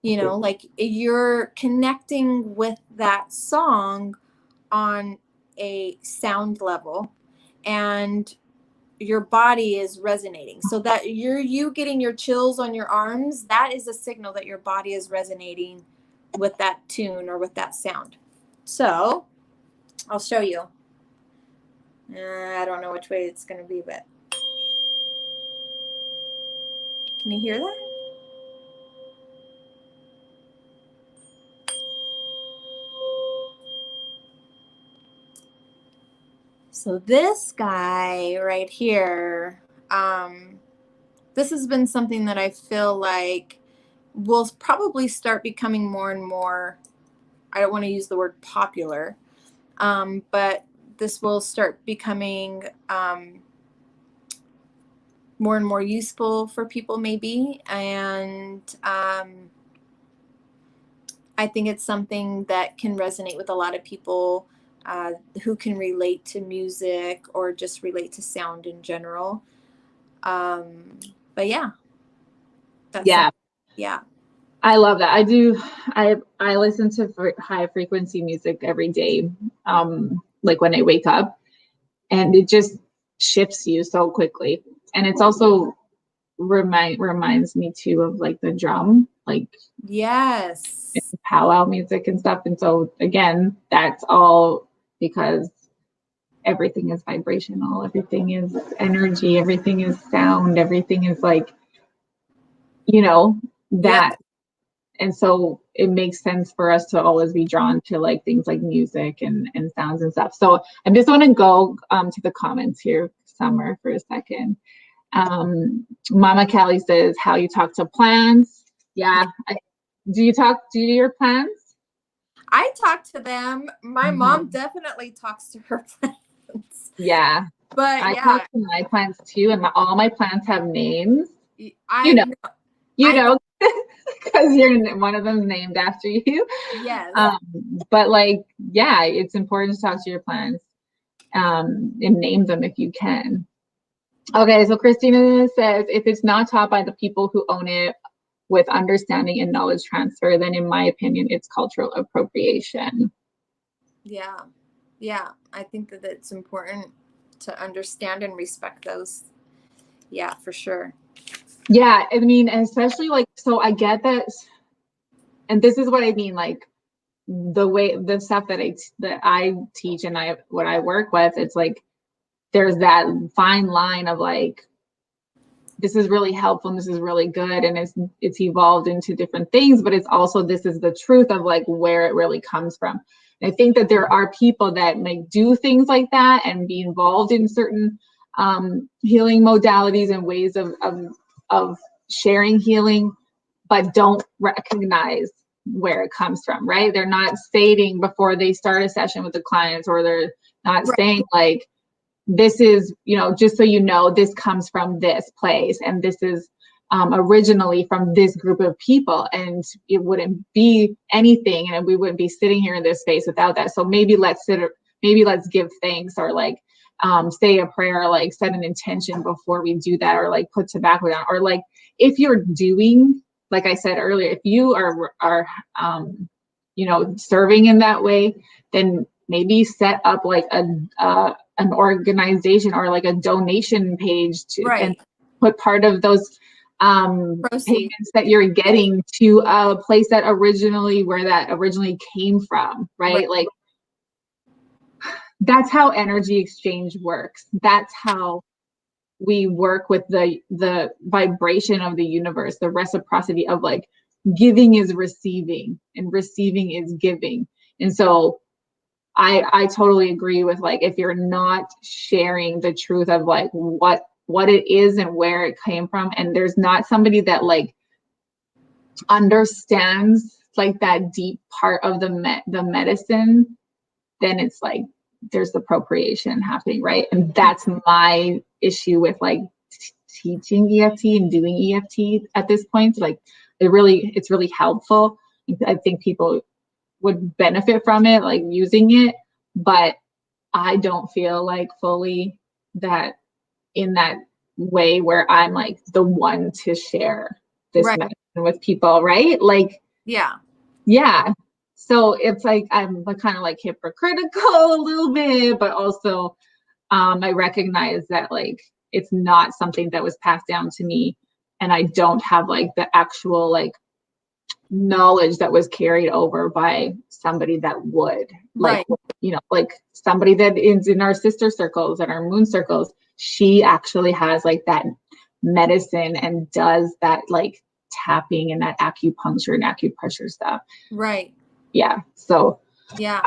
You know, like you're connecting with that song on a sound level, and your body is resonating. So that you getting your chills on your arms, that is a signal that your body is resonating with that tune or with that sound. So I'll show you. I don't know which way it's going to be, but can you hear that? So this guy right here, this has been something that I feel like will probably start becoming more and more, I don't want to use the word popular, but this will start becoming more and more useful for people maybe. And I think it's something that can resonate with a lot of people who can relate to music or just relate to sound in general. But yeah. Yeah. I love that. I do. I listen to high frequency music every day, like when I wake up, and it just shifts you so quickly. And it's also reminds me too of like the drum, like yes, powwow music and stuff. And so again, that's all because everything is vibrational, everything is energy, everything is sound, everything is like, you know, that. Yep. And so it makes sense for us to always be drawn to like things like music and sounds and stuff. So I just want to go to the comments here, Summer, for a second. Mama Kelly says, how you talk to plants. Yeah. Do you your plants? I talk to them. My mom definitely talks to her plants. Yeah. But I talk to my plants too, and all my plants have names. You know, because one of them's named after you. Yes. But like, yeah, it's important to talk to your plants and name them if you can. Okay, so Christina says, if it's not taught by the people who own it with understanding and knowledge transfer, then in my opinion, it's cultural appropriation. Yeah. Yeah. I think that it's important to understand and respect those. Yeah, for sure. Yeah, I mean, especially like, so I get that, and this is what I mean, like the stuff that I teach and what I work with, it's like there's that fine line of like, this is really helpful and this is really good, and it's evolved into different things, but it's also, this is the truth of like where it really comes from. And I think that there are people that may do things like that and be involved in certain healing modalities and ways of sharing healing, but don't recognize where it comes from, right? They're not stating before they start a session with the clients, or they're not saying like, this is, just so you know, this comes from this place, and this is originally from this group of people, and it wouldn't be anything, and we wouldn't be sitting here in this space without that. So maybe let's give thanks, or like say a prayer, or like set an intention before we do that, or like put tobacco down, or like if you're doing, like I said earlier, if you are serving in that way, then maybe set up like an organization or like a donation page and put part of those payments that you're getting to a place that originally came from, right? Like that's how energy exchange works. That's how we work with the vibration of the universe, the reciprocity of like giving is receiving and receiving is giving. And so I totally agree with like, if you're not sharing the truth of like what it is and where it came from, and there's not somebody that like understands like that deep part of the medicine, then it's like there's appropriation happening, right? And that's my issue with like teaching EFT and doing EFT at this point. Like it's really helpful. I think people would benefit from it, like using it, but I don't feel like fully that in that way where I'm like the one to share this medicine with people, right? Like, yeah. So it's like I'm kind of like hypocritical a little bit, but also I recognize that like it's not something that was passed down to me, and I don't have like the actual like knowledge that was carried over by somebody that would, like, you know, like somebody that is in our sister circles and our moon circles. She actually has like that medicine and does that like tapping and that acupuncture and acupressure stuff. Right. Yeah. So yeah.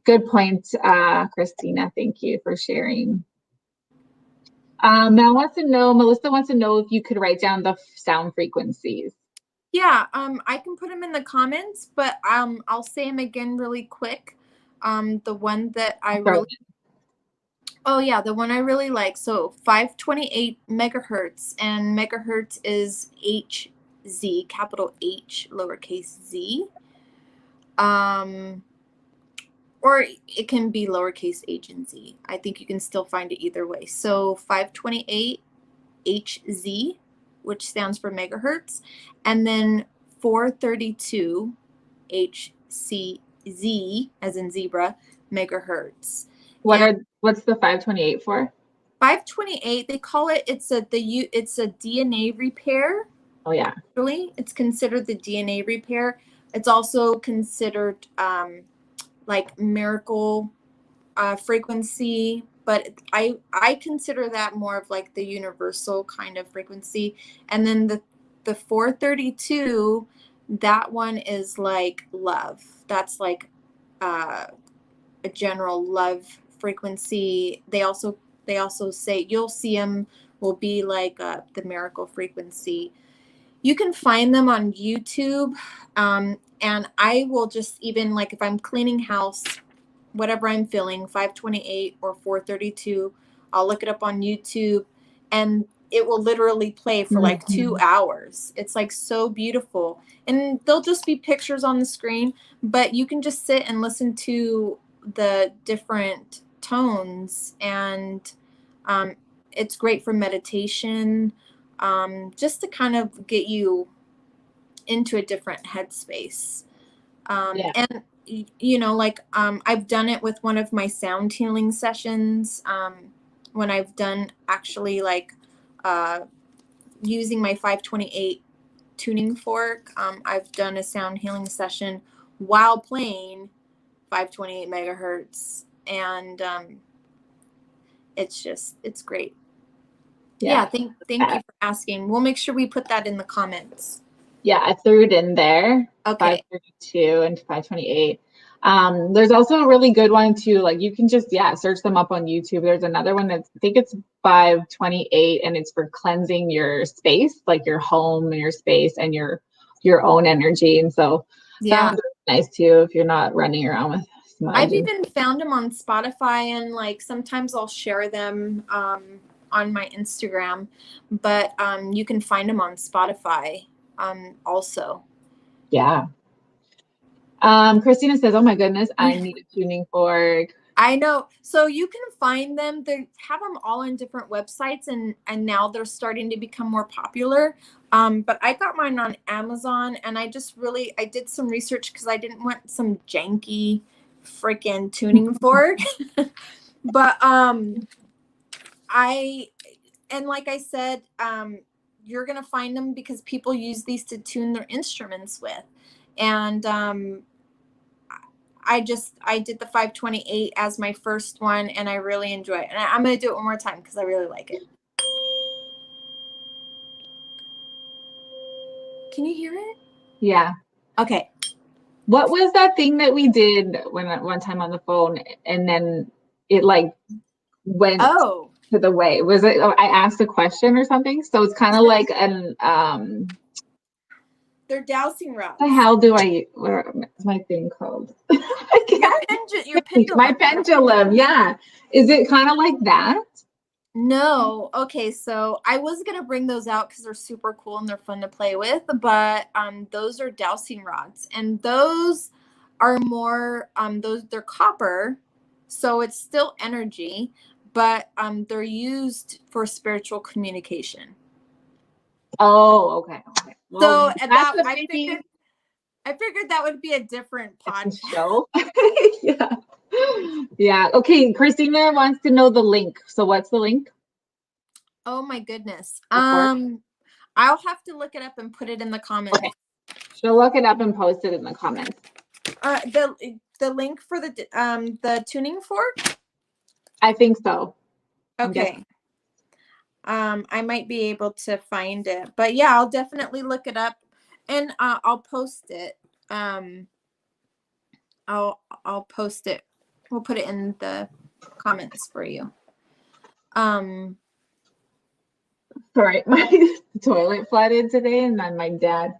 Good point, Christina. Thank you for sharing. Melissa wants to know if you could write down the sound frequencies. Yeah, I can put them in the comments, but I'll say them again really quick. The one that I really, the one I really like. So 528 megahertz, and megahertz is HZ, capital H, lowercase z. Or it can be lowercase h and z. I think you can still find it either way. So 528 HZ, which stands for megahertz, and then 432 HCZ, as in zebra, megahertz. What's the 528 for? 528, they call it, it's a DNA repair. Oh yeah. Really, it's considered the DNA repair. It's also considered like miracle frequency, but I consider that more of like the universal kind of frequency. And then the 432, that one is like love. That's like a general love frequency. They also say, you'll see them will be like the miracle frequency. You can find them on YouTube, and I will just, even like if I'm cleaning house, whatever I'm feeling, 528 or 432, I'll look it up on YouTube, and it will literally play for like 2 hours. It's like so beautiful, and there'll just be pictures on the screen, but you can just sit and listen to the different tones, and it's great for meditation, just to kind of get you into a different headspace. And you know, like I've done it with one of my sound healing sessions, when I've done actually like using my 528 tuning fork. I've done a sound healing session while playing 528 megahertz, and it's great. Yeah, thank you for asking. We'll make sure we put that in the comments. Yeah, I threw it in there. Okay. 532 and 528. There's also a really good one too. Like you can just search them up on YouTube. There's another one that's, I think it's 528, and it's for cleansing your space, like your home and your space and your own energy. And so sounds really nice too if you're not running around with smudge. I've even found them on Spotify, and like sometimes I'll share them on my Instagram, but you can find them on Spotify also. Yeah. Christina says, oh my goodness, I need a tuning fork. I know. So you can find them. They have them all on different websites, and now they're starting to become more popular. But I got mine on Amazon, and I did some research because I didn't want some janky freaking tuning fork. But like I said, you're going to find them because people use these to tune their instruments with. And I did the 528 as my first one, and I really enjoy it. And I'm going to do it one more time because I really like it. Can you hear it? Yeah. Okay. What was that thing that we did one time on the phone, and then it like went to the way? Was it, I asked a question or something? So it's kind of like an they're dowsing rods. What the hell what's my thing called? Your pendulum. My pendulum, yeah. Is it kind of like that? No. Okay, so I was gonna bring those out because they're super cool and they're fun to play with, but those are dowsing rods, and those are more they're copper, so it's still energy, but they're used for spiritual communication. Oh, okay. Well, So and that's that a biggie. I figured that would be a different podcast. Show. Yeah. Yeah. Okay. Christina wants to know the link. So what's the link? Oh my goodness. Report? I'll have to look it up and put it in the comments. Okay. She'll look it up and post it in the comments. The link for the tuning fork? I think so. Okay. I might be able to find it, but yeah, I'll definitely look it up, and I'll post it. I'll post it. We'll put it in the comments for you. Sorry, my toilet flooded today, and then my dad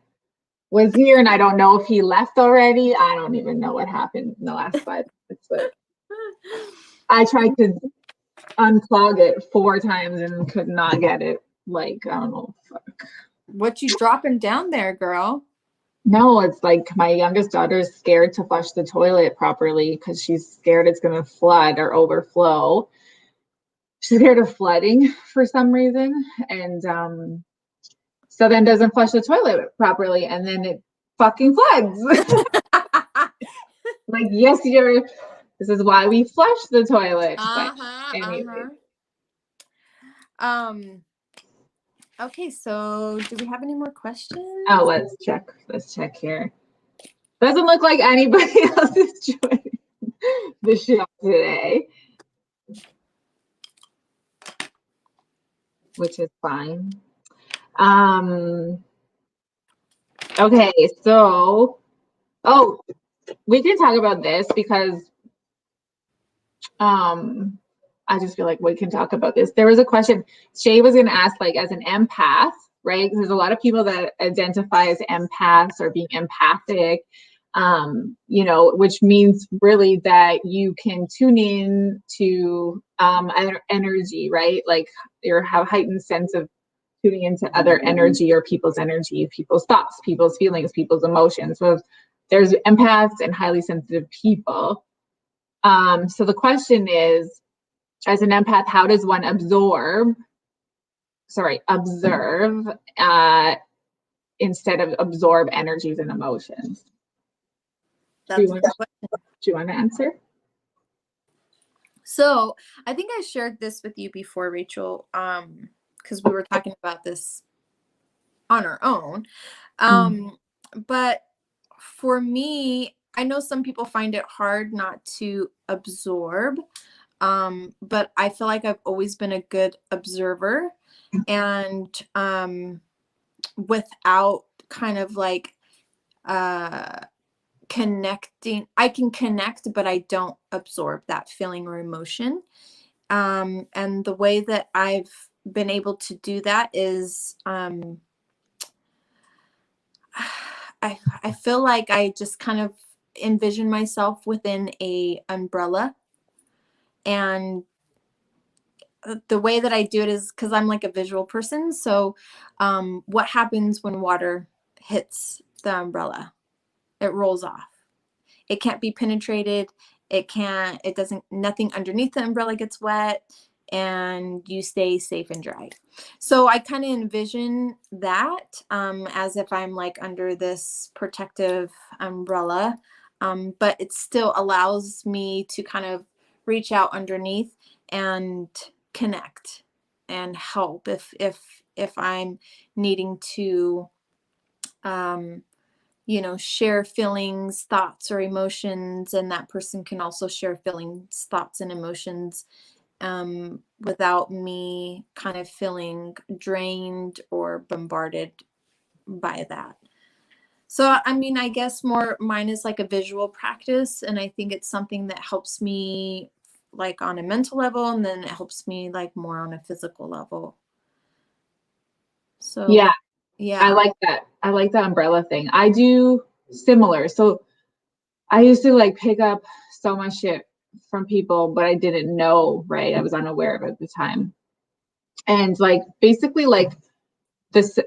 was here, and I don't know if he left already. I don't even know what happened in the last 5 minutes, but I tried to unclog it 4 times and could not get it. Like, I don't know. Fuck. What you dropping down there, girl? No, it's like my youngest daughter is scared to flush the toilet properly because she's scared it's going to flood or overflow. She's scared of flooding for some reason. And so then doesn't flush the toilet properly. And then it fucking floods. Like, yes, this is why we flush the toilet. But anyway. Okay, so do we have any more questions? Oh, let's check. Let's check here. Doesn't look like anybody else is joining the show today, which is fine. Okay, so we can talk about this because I just feel like we can talk about this. There was a question Shay was going to ask, like, as an empath, right? Because there's a lot of people that identify as empaths or being empathic, which means really that you can tune in to energy, right? Like you have a heightened sense of tuning into other energy or people's thoughts, people's feelings, people's emotions. So there's empaths and highly sensitive people. So the question is, as an empath, how does one observe instead of absorb energies and emotions? Do you want to answer? So I think I shared this with you before, Rachel, because we were talking about this on our own. But for me, I know some people find it hard not to absorb, but I feel like I've always been a good observer, and without kind of like connecting, I can connect, but I don't absorb that feeling or emotion. And the way that I've been able to do that is I feel like I just kind of envision myself within a umbrella, and the way that I do it is because I'm like a visual person. So what happens when water hits the umbrella? It rolls off. It can't be penetrated. Nothing underneath the umbrella gets wet, and you stay safe and dry. So I kind of envision that as if I'm like under this protective umbrella, but it still allows me to kind of reach out underneath and connect and help if I'm needing to share feelings, thoughts, or emotions, and that person can also share feelings, thoughts, and emotions without me kind of feeling drained or bombarded by that. So, I mean, I guess mine is like a visual practice, and I think it's something that helps me like on a mental level, and then it helps me like more on a physical level. So yeah. I like that. I like the umbrella thing. I do similar. So I used to like pick up so much shit from people, but I didn't know, right? I was unaware of it at the time. And like basically like this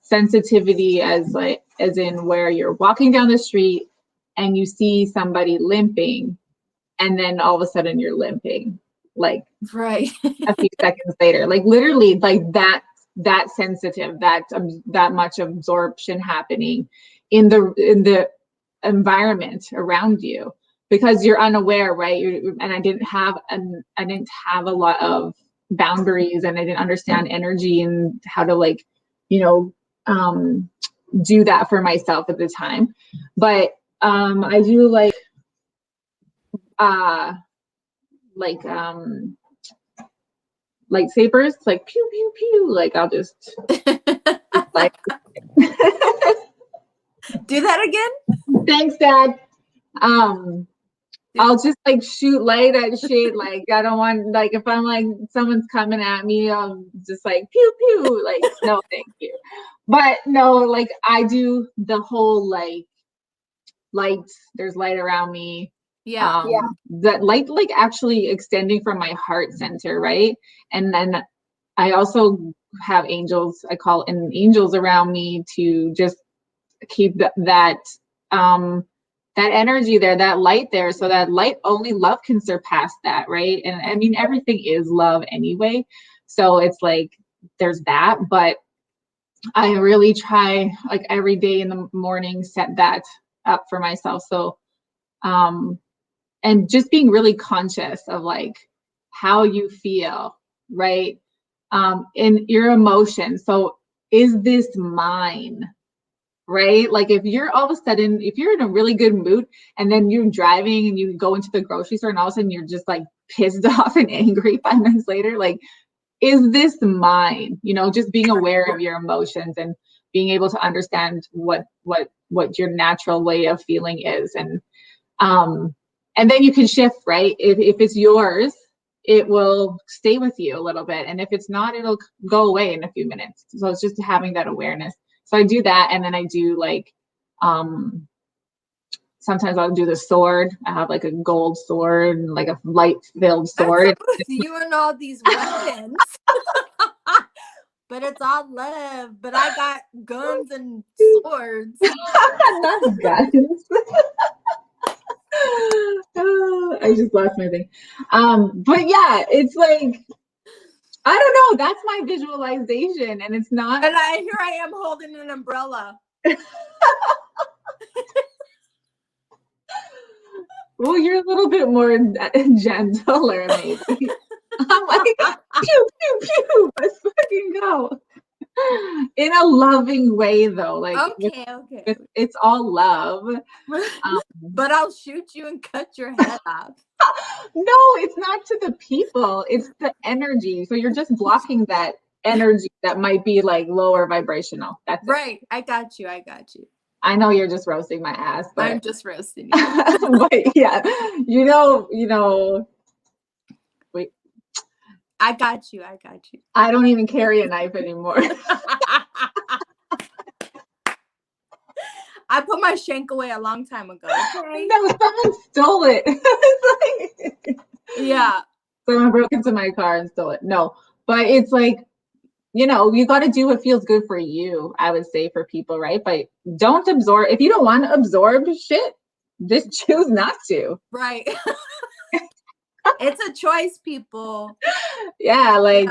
sensitivity as in where you're walking down the street and you see somebody limping, and then all of a sudden you're limping, like Right. a few seconds later, like literally like that sensitive, that much absorption happening in the environment around you, because you're unaware, right? And I didn't have a lot of boundaries, and I didn't understand energy and how to like, you know, do that for myself at the time. But I do uh like lightsabers, like pew pew pew, like I'll just like Do that again. thanks dad. I'll just like shoot light at shit. Like I don't want, like if I'm like someone's coming at me, I'm just like pew pew. Like no, thank you. But no, like I do the whole like light. There's light around me. Yeah. That light like actually extending from my heart center, right? And then I also have angels. I call in angels around me to just keep that that energy there, that light there, so that light, only love can surpass that, right? And I mean everything is love anyway, so it's like there's that. But I really try like every day in the morning set that up for myself. So and just being really conscious of like how you feel, right? In your emotions. So is this mine? Right? Like if you're all of a sudden, if you're in a really good mood and then you're driving and you go into the grocery store and all of a sudden you're just like pissed off and angry 5 minutes later, like, is this mine? You know, just being aware of your emotions and being able to understand what your natural way of feeling is. And then you can shift, right? If it's yours, it will stay with you a little bit. And if it's not, it'll go away in a few minutes. So it's just having that awareness. So I do that, and then I do like sometimes I'll do the sword. I have like a gold sword and like a light filled sword. I'm with you and all these weapons. But it's all love. But I got guns and swords. Not guns. I just lost my thing. But yeah, it's like, I don't know. That's my visualization, and it's not. And here I am holding an umbrella. Well, you're a little bit more gentler, maybe. I'm like, pew pew pew. Let's fucking go. In a loving way, though. Like, okay. It's all love. But I'll shoot you and cut your head off. No, it's not to the people. It's the energy. So you're just blocking that energy that might be like lower vibrational. That's right. It. I got you. I know you're just roasting my ass, but I'm just roasting you. but yeah, you know. Wait, I got you. I don't even carry a knife anymore. I put my shank away a long time ago. Okay? No, someone stole it. Yeah. Someone broke into my car and stole it. No, but it's like, you know, you got to do what feels good for you, I would say, for people, right? But don't absorb. If you don't want to absorb shit, just choose not to. Right. It's a choice, people. Yeah, like,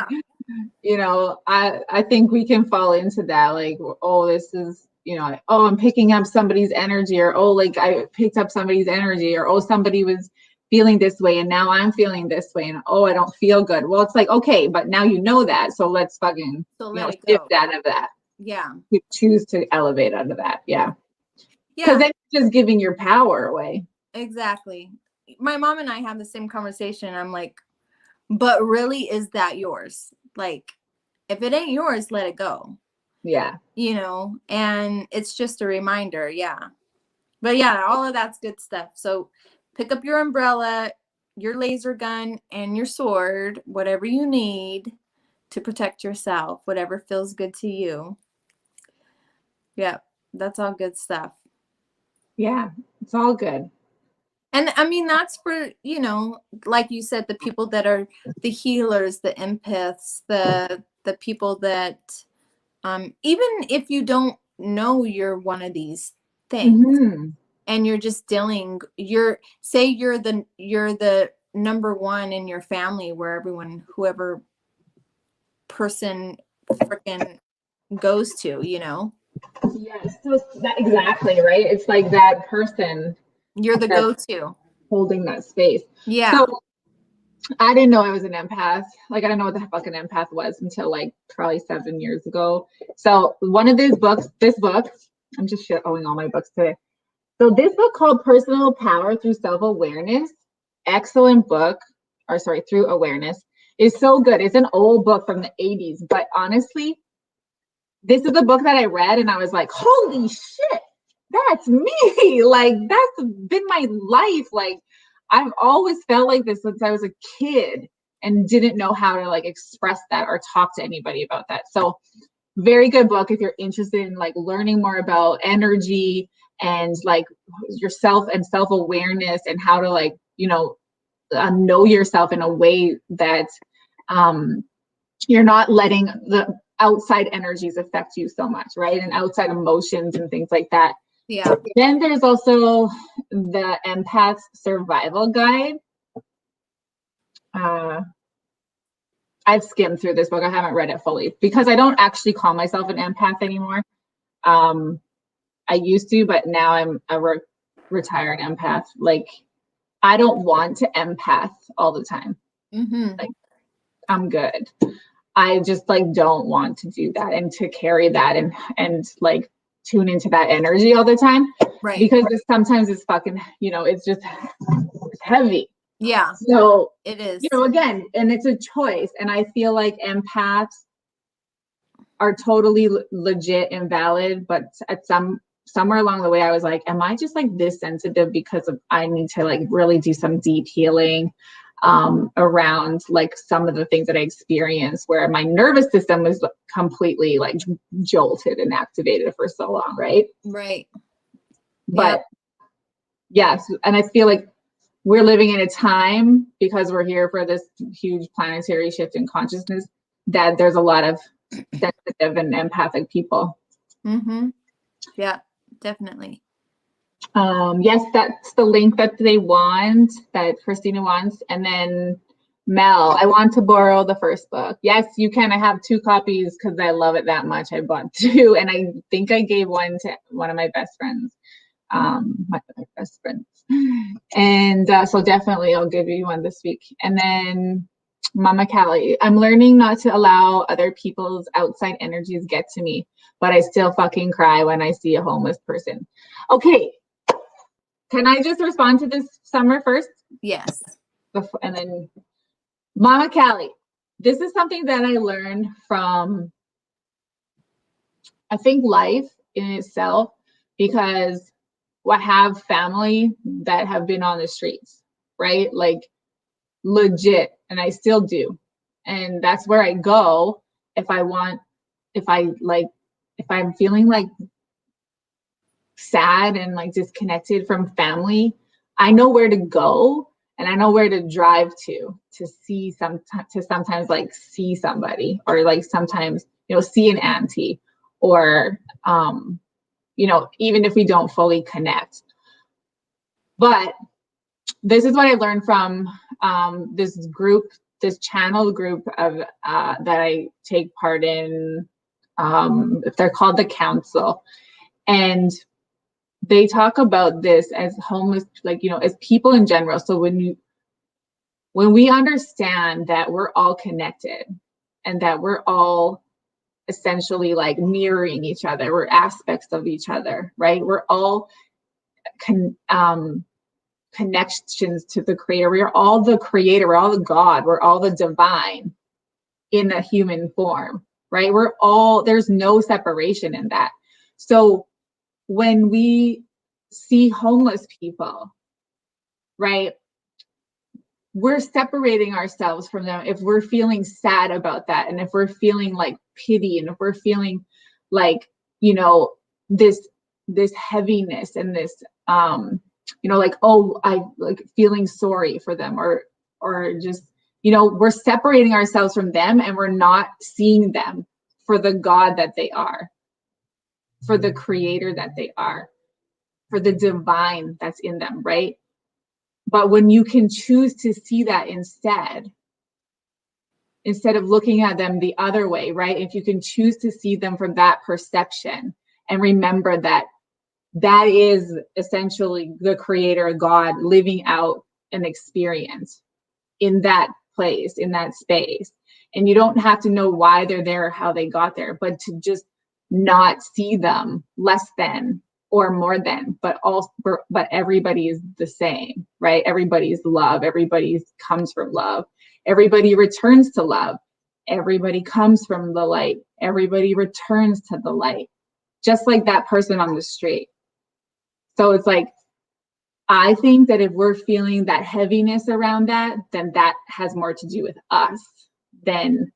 you know, I think we can fall into that. Like, oh, this is, you know, oh, I'm picking up somebody's energy, or oh, like I picked up somebody's energy, or oh, somebody was feeling this way and now I'm feeling this way, and oh, I don't feel good. Well, it's like, okay, but now you know that, so let's fucking shift out of that. Yeah. You choose to elevate out of that. Yeah. Because then you're just giving your power away. Exactly. My mom and I have the same conversation. I'm like, but really, is that yours? Like, if it ain't yours, let it go. Yeah. You know, and it's just a reminder. Yeah. But yeah, all of that's good stuff. So pick up your umbrella, your laser gun, and your sword, whatever you need to protect yourself, whatever feels good to you. Yeah, that's all good stuff. Yeah, it's all good. And I mean, that's for, you know, like you said, the people that are the healers, the empaths, the people that, even if you don't know you're one of these things, and you're just dealing, you're the number one in your family where everyone, whoever person freaking goes to, you know. Yes, so that, exactly, right? It's like that person. You're the go-to. Holding that space. Yeah. So I didn't know I was an empath. Like, I didn't know what the fuck an empath was until like probably 7 years ago. So one of this book, I'm just showing all my books today. So this book called Personal Power Through Self-Awareness, excellent book, or sorry, Through Awareness, is so good. It's an old book from the 80s, but honestly, this is a book that I read and I was like, holy shit, that's me. Like, that's been my life. Like, I've always felt like this since I was a kid and didn't know how to like express that or talk to anybody about that. So very good book if you're interested in like learning more about energy and like yourself and self-awareness and how to like, you know yourself in a way that you're not letting the outside energies affect you so much, right? And outside emotions and things like that. Yeah. Then there's also the Empath's Survival Guide. I've skimmed through this book. I haven't read it fully because I don't actually call myself an empath anymore. I used to, but now I'm a retired empath. Like, I don't want to empath all the time. Like, I'm good. I just like don't want to do that and to carry that and like tune into that energy all the time. Right. Because sometimes it's fucking, it's just it's heavy. Yeah. So it is. Again, and it's a choice. And I feel like empaths are totally legit and valid, but at somewhere along the way, I was like, am I just like this sensitive because I need to like really do some deep healing around like some of the things that I experienced where my nervous system was completely like jolted and activated for so long, right? Right. But yes, and I feel like we're living in a time, because we're here for this huge planetary shift in consciousness, that there's a lot of sensitive and empathic people. Yeah, definitely. Yes, that's the link that they want, that Christina wants. And then Mel, I want to borrow the first book. Yes, you can. I have 2 copies because I love it that much. I bought 2, and I think I gave one to one of my best friends. My best friends. And so definitely I'll give you one this week. And then Mama Callie, I'm learning not to allow other people's outside energies get to me, but I still fucking cry when I see a homeless person. Okay. Can I just respond to this, Summer, first? Yes. And then Mama Callie, this is something that I learned from, I think, life in itself, because I have family that have been on the streets, right? Like, legit, and I still do. And that's where I go if I'm feeling like sad and like disconnected from family. I know where to go, and I know where to drive to sometimes like see somebody, or like sometimes see an auntie, or even if we don't fully connect. But this is what I learned from this channel group of that I take part in. They're called the Council, and they talk about this as homeless, like, as people in general. So when we understand that we're all connected and that we're all essentially like mirroring each other, we're aspects of each other, right? We're all connections to the creator. We are all the creator. We're all the God. We're all the divine in a human form, right? There's no separation in that. So when we see homeless people, right, we're separating ourselves from them if we're feeling sad about that, and if we're feeling like pity, and if we're feeling like this heaviness and this like, oh, I like feeling sorry for them, or just, we're separating ourselves from them, and we're not seeing them for the God that they are, for the creator that they are, for the divine that's in them, right? But when you can choose to see that instead of looking at them the other way, right? If you can choose to see them from that perception and remember that that is essentially the creator, God, living out an experience in that place, in that space. And you don't have to know why they're there or how they got there, but to just not see them less than or more than, but everybody is the same, right? Everybody's love. Everybody comes from love. Everybody returns to love. Everybody comes from the light. Everybody returns to the light, just like that person on the street. So it's like, I think that if we're feeling that heaviness around that, then that has more to do with us than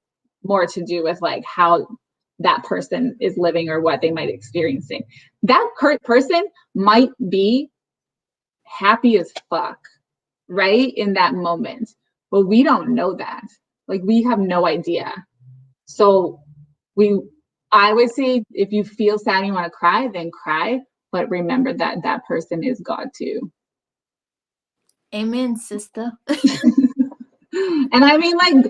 more to do with like how that person is living or what they might be experiencing. That person might be happy as fuck, right? In that moment. But we don't know that. Like, we have no idea. So I would say if you feel sad and you want to cry, then cry. But remember that that person is God too. Amen, sister. And I mean, like,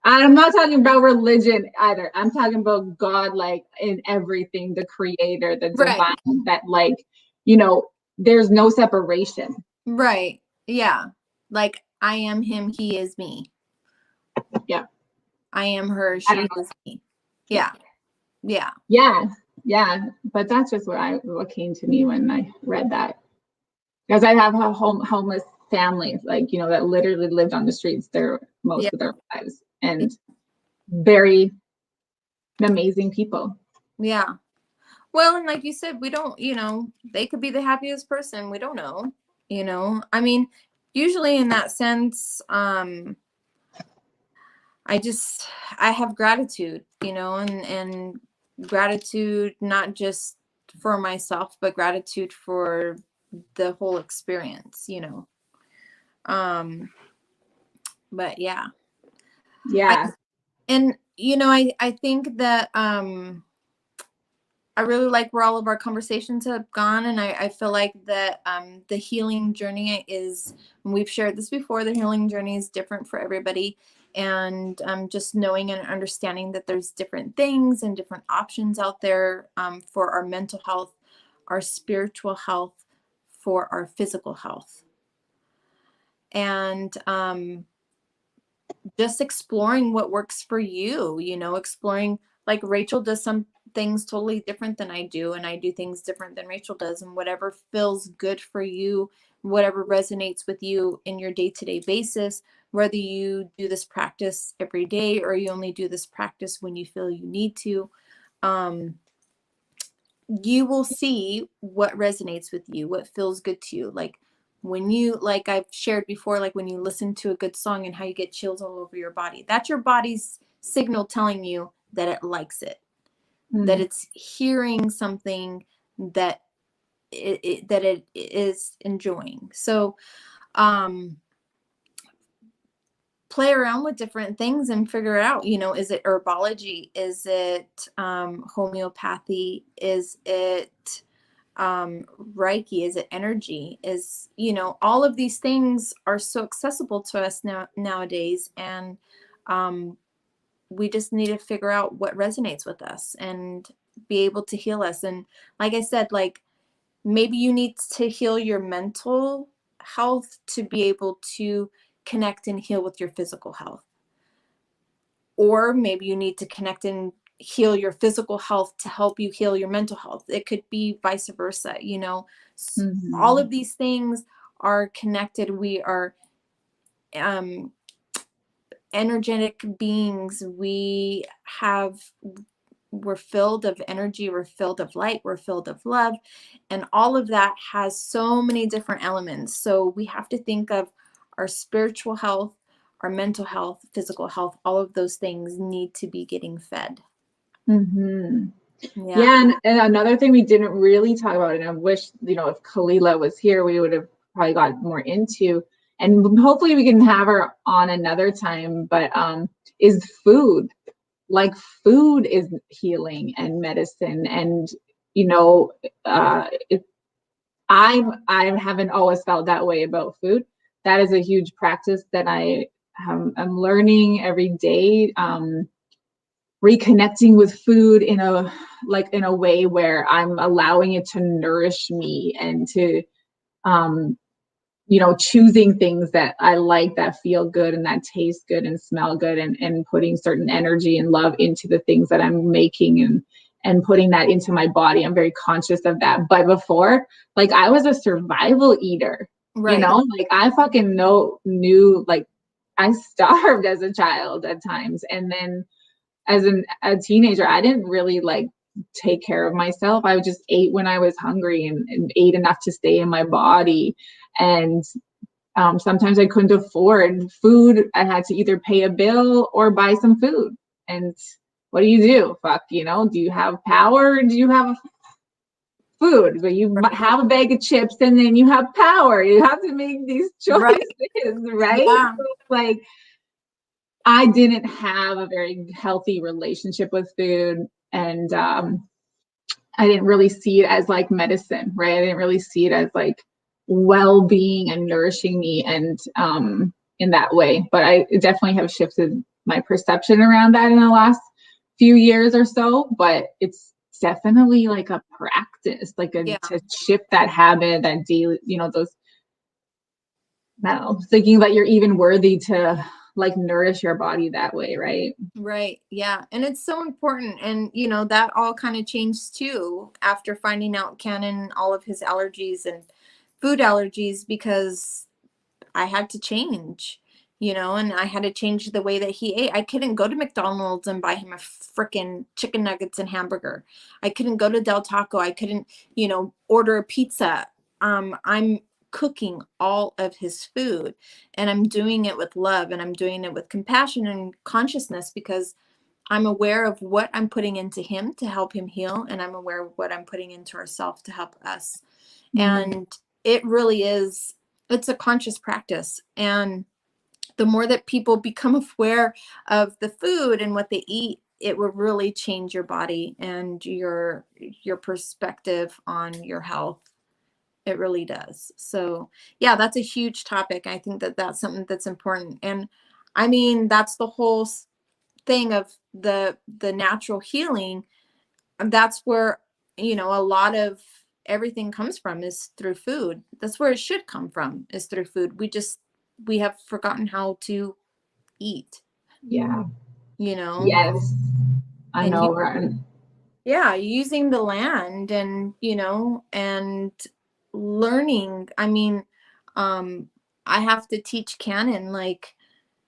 I'm not talking about religion either. I'm talking about God, like in everything, the creator, the divine, Right. that like, there's no separation. Right. Yeah. Like, I am him, he is me. Yeah. I am her, she is me. Yeah. Yeah. Yeah. Yeah. But that's just what came to me when I read that. Because I have a homeless family, like, that literally lived on the streets most of their lives, and very amazing people. Yeah. Well, and like you said, we don't, they could be the happiest person. We don't know, I mean, usually in that sense, I have gratitude, and gratitude, not just for myself, but gratitude for the whole experience, but yeah. Yeah. I think that, I really like where all of our conversations have gone, and I feel like that the healing journey is, we've shared this before, the healing journey is different for everybody, and just knowing and understanding that there's different things and different options out there for our mental health, our spiritual health, for our physical health, and just exploring what works for you, exploring, like Rachel does some things totally different than I do, and I do things different than Rachel does, and whatever feels good for you, whatever resonates with you in your day-to-day basis, whether you do this practice every day or you only do this practice when you feel you need to, you will see what resonates with you, what feels good to you. Like, when you, like I've shared before, like when you listen to a good song and how you get chills all over your body, that's your body's signal telling you that it likes it, that it's hearing something that it is enjoying. So play around with different things and figure it out. Is it herbology? Is it homeopathy? Is it Reiki? Is it energy? Is, all of these things are so accessible to us nowadays, and we just need to figure out what resonates with us and be able to heal us. And like I said, like, maybe you need to heal your mental health to be able to connect and heal with your physical health, or maybe you need to connect and heal your physical health to help you heal your mental health. It could be vice versa, all of these things are connected. We are energetic beings. We're filled of energy, we're filled of light, we're filled of love, and all of that has so many different elements. So we have to think of our spiritual health, our mental health, physical health. All of those things need to be getting fed. Yeah, and another thing we didn't really talk about, and I wish, if Kalila was here, we would have probably got more into, and hopefully we can have her on another time, but is food. Like food is healing and medicine, and you know, I haven't always felt that way about food. That is a huge practice that I'm learning every day. Reconnecting with food in a way where I'm allowing it to nourish me, and to choosing things that I like, that feel good and that taste good and smell good, and putting certain energy and love into the things that I'm making, and putting that into my body. I'm very conscious of that. But before, like, I was a survival eater, Right. like I fucking knew, like, I starved as a child at times. And then as a teenager, I didn't really like take care of myself. I just ate when I was hungry, and ate enough to stay in my body. And sometimes I couldn't afford food. I had to either pay a bill or buy some food. And what do? Fuck, do you have power? Or do you have food? But you have a bag of chips, and then you have power. You have to make these choices, right? Yeah. So it's like, I didn't have a very healthy relationship with food, and I didn't really see it as like medicine, right? I didn't really see it as like well-being and nourishing me, and in that way. But I definitely have shifted my perception around that in the last few years or so. But it's definitely like a practice, like to shift that habit, that daily, those, no, thinking that you're even worthy to like nourish your body that way, right? Right. Yeah. And it's so important. And, that all kind of changed too after finding out Cannon, all of his allergies and food allergies, because I had to change, and I had to change the way that he ate. I couldn't go to McDonald's and buy him a freaking chicken nuggets and hamburger. I couldn't go to Del Taco. I couldn't, order a pizza. I'm cooking all of his food, and I'm doing it with love, and I'm doing it with compassion and consciousness, because I'm aware of what I'm putting into him to help him heal, and I'm aware of what I'm putting into ourselves to help us. And it really is, it's a conscious practice. And the more that people become aware of the food and what they eat, it will really change your body and your perspective on your health. It really does. So yeah, that's a huge topic. I think that that's something that's important. And I mean, that's the whole thing of the natural healing. That's where, a lot of everything comes from, is through food. That's where it should come from, is through food. We have forgotten how to eat. Yeah. Yes. I know, right? Yeah, using the land, and and learning. I mean, I have to teach Cannon, like,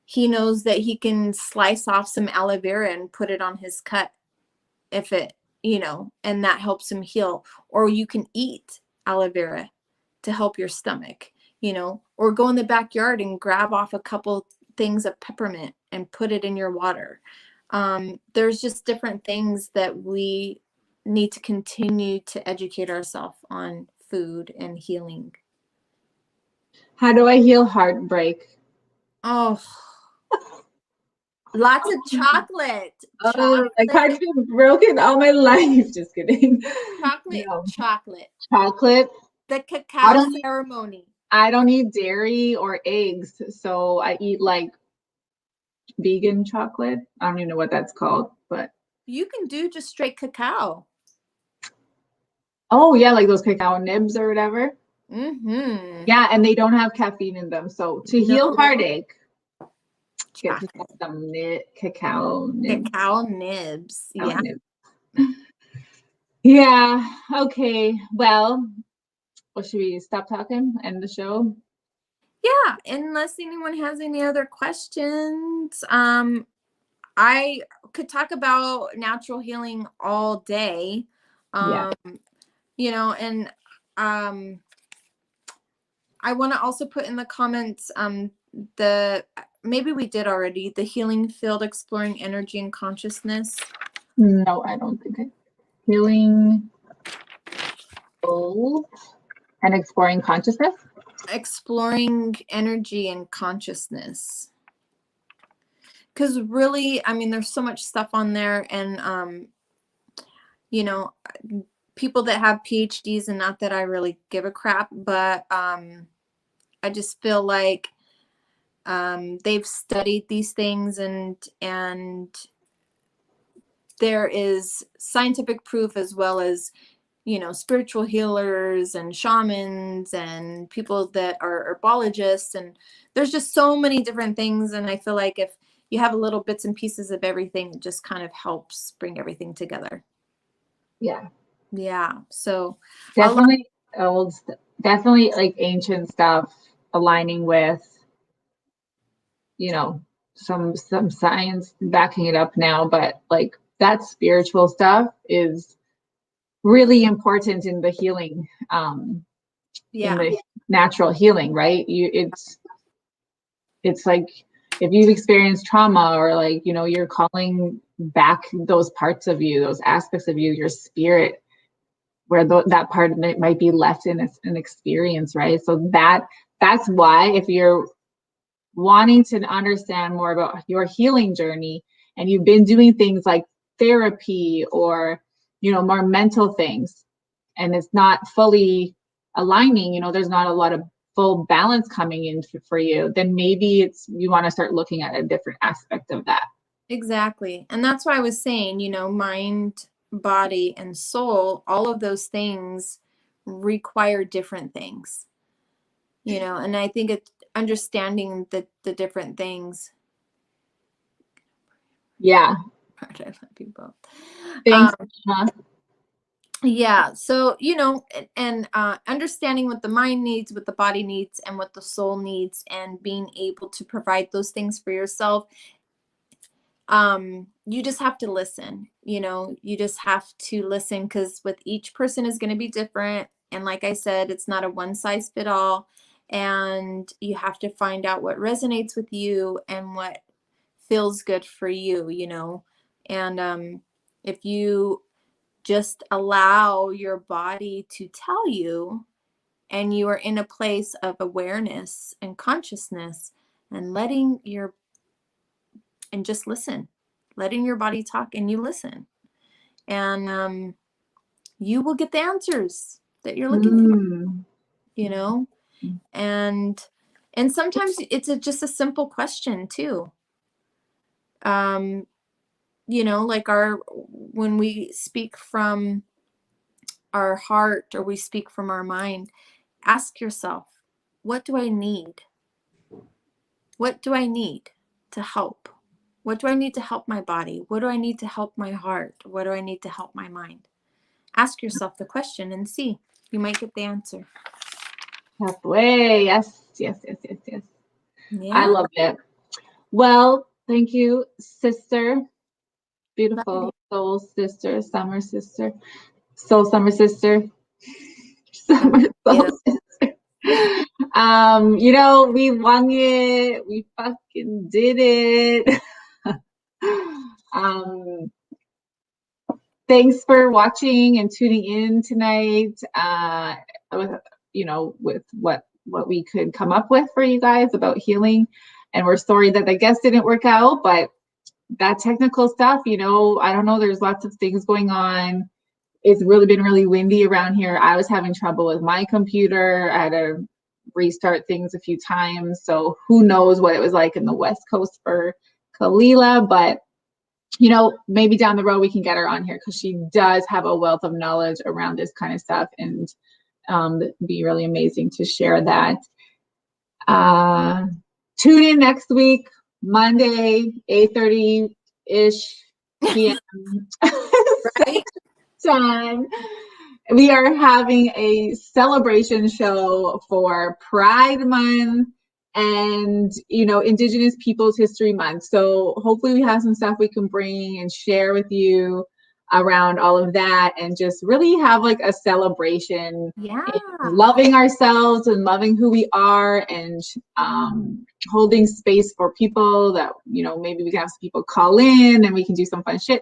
he knows that he can slice off some aloe vera and put it on his cut, if it, and that helps him heal. Or you can eat aloe vera to help your stomach, or go in the backyard and grab off a couple things of peppermint and put it in your water. There's just different things that we need to continue to educate ourselves on food and healing. How do I heal heartbreak? Oh, lots of chocolate. Like, I've been broken all my life. Just kidding. Chocolate. Chocolate. The cacao ceremony. I don't eat dairy or eggs, so I eat like vegan chocolate. I don't even know what that's called, but you can do just straight cacao. Oh yeah, like those cacao nibs or whatever. Mm-hmm. Yeah, and they don't have caffeine in them. So to heal heartache, get some cacao nibs. Cacao nibs. Yeah. Yeah. Okay. Well, should we stop talking? End the show? Yeah. Unless anyone has any other questions. I could talk about natural healing all day. And I want to also put in the comments maybe we did already, the healing field, exploring energy and consciousness. No, I don't think healing field and exploring consciousness. exploring energy and consciousness. Because really, I mean, there's so much stuff on there, and you know, people that have PhDs, and not that I really give a crap, but I just feel like they've studied these things, and there is scientific proof, as well as, you know, spiritual healers and shamans and people that are herbologists, and there's just so many different things. And I feel like if you have little bits and pieces of everything, it just kind of helps bring everything together. Yeah. Yeah. So Definitely definitely like ancient stuff aligning with, you know, some science backing it up now, but like that spiritual stuff is really important in the healing, in the natural healing, right? It's like if you've experienced trauma, or like, you know, you're calling back those parts of you, those aspects of you, your spirit, where that part of it might be left in an experience, right? So that's why, if you're wanting to understand more about your healing journey, and you've been doing things like therapy, or, you know, more mental things, and it's not fully aligning, you know, there's not a lot of full balance coming in for you, then maybe you want to start looking at a different aspect of that. Exactly. And that's why I was saying, you know, mind, body, and soul, all of those things require different things, you know, and I think it's understanding the different things. Yeah. People. Thanks. Yeah. So, you know, and understanding what the mind needs, what the body needs, and what the soul needs, and being able to provide those things for yourself. You just have to listen, you know, you just have to listen, because with each person is going to be different. And like I said, it's not a one size fit all. And you have to find out what resonates with you and what feels good for you, you know. And if you just allow your body to tell you, and you are in a place of awareness and consciousness, and just listen, letting your body talk, and you listen, and you will get the answers that you're looking for, you know. And sometimes it's just a simple question too. You know, like when we speak from our heart, or we speak from our mind, ask yourself, what do I need? What do I need to help? What do I need to help my body? What do I need to help my heart? What do I need to help my mind? Ask yourself the question and see. You might get the answer. Halfway. Yes. Yeah. I love it. Well, thank you, sister. Beautiful soul sister, summer sister, soul summer sister, summer soul sister. You know, we won it. We fucking did it. Thanks for watching and tuning in tonight. You know, with what we could come up with for you guys about healing. And we're sorry that the guest didn't work out, but that technical stuff, you know, I don't know, there's lots of things going on. It's really been really windy around here. I was having trouble with my computer. I had to restart things a few times. So who knows what it was like in the West Coast for Kalila, but you know, maybe down the road we can get her on here, because she does have a wealth of knowledge around this kind of stuff, and be really amazing to share that. Tune in next week, Monday, 8:30-ish p.m. Right? time. We are having a celebration show for Pride Month and, you know, Indigenous Peoples History Month. So hopefully we have some stuff we can bring and share with you around all of that, and just really have like a celebration. Yeah. Loving ourselves and loving who we are, and holding space for people that, you know, maybe we can have some people call in and we can do some fun shit.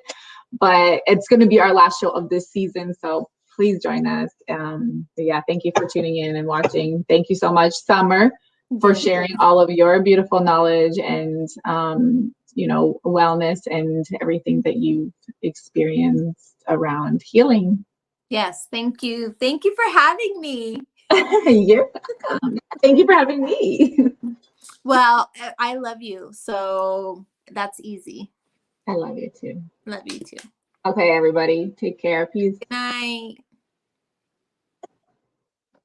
But it's going to be our last show of this season, so please join us. But yeah, thank you for tuning in and watching. Thank you so much, Summer, for sharing all of your beautiful knowledge and wellness and everything that you've experienced around healing. Yes, thank you. Thank you for having me. You're welcome. Thank you for having me. Well, I love you, so that's easy. I love you too. Love you too. Okay, everybody, take care. Peace. Good night.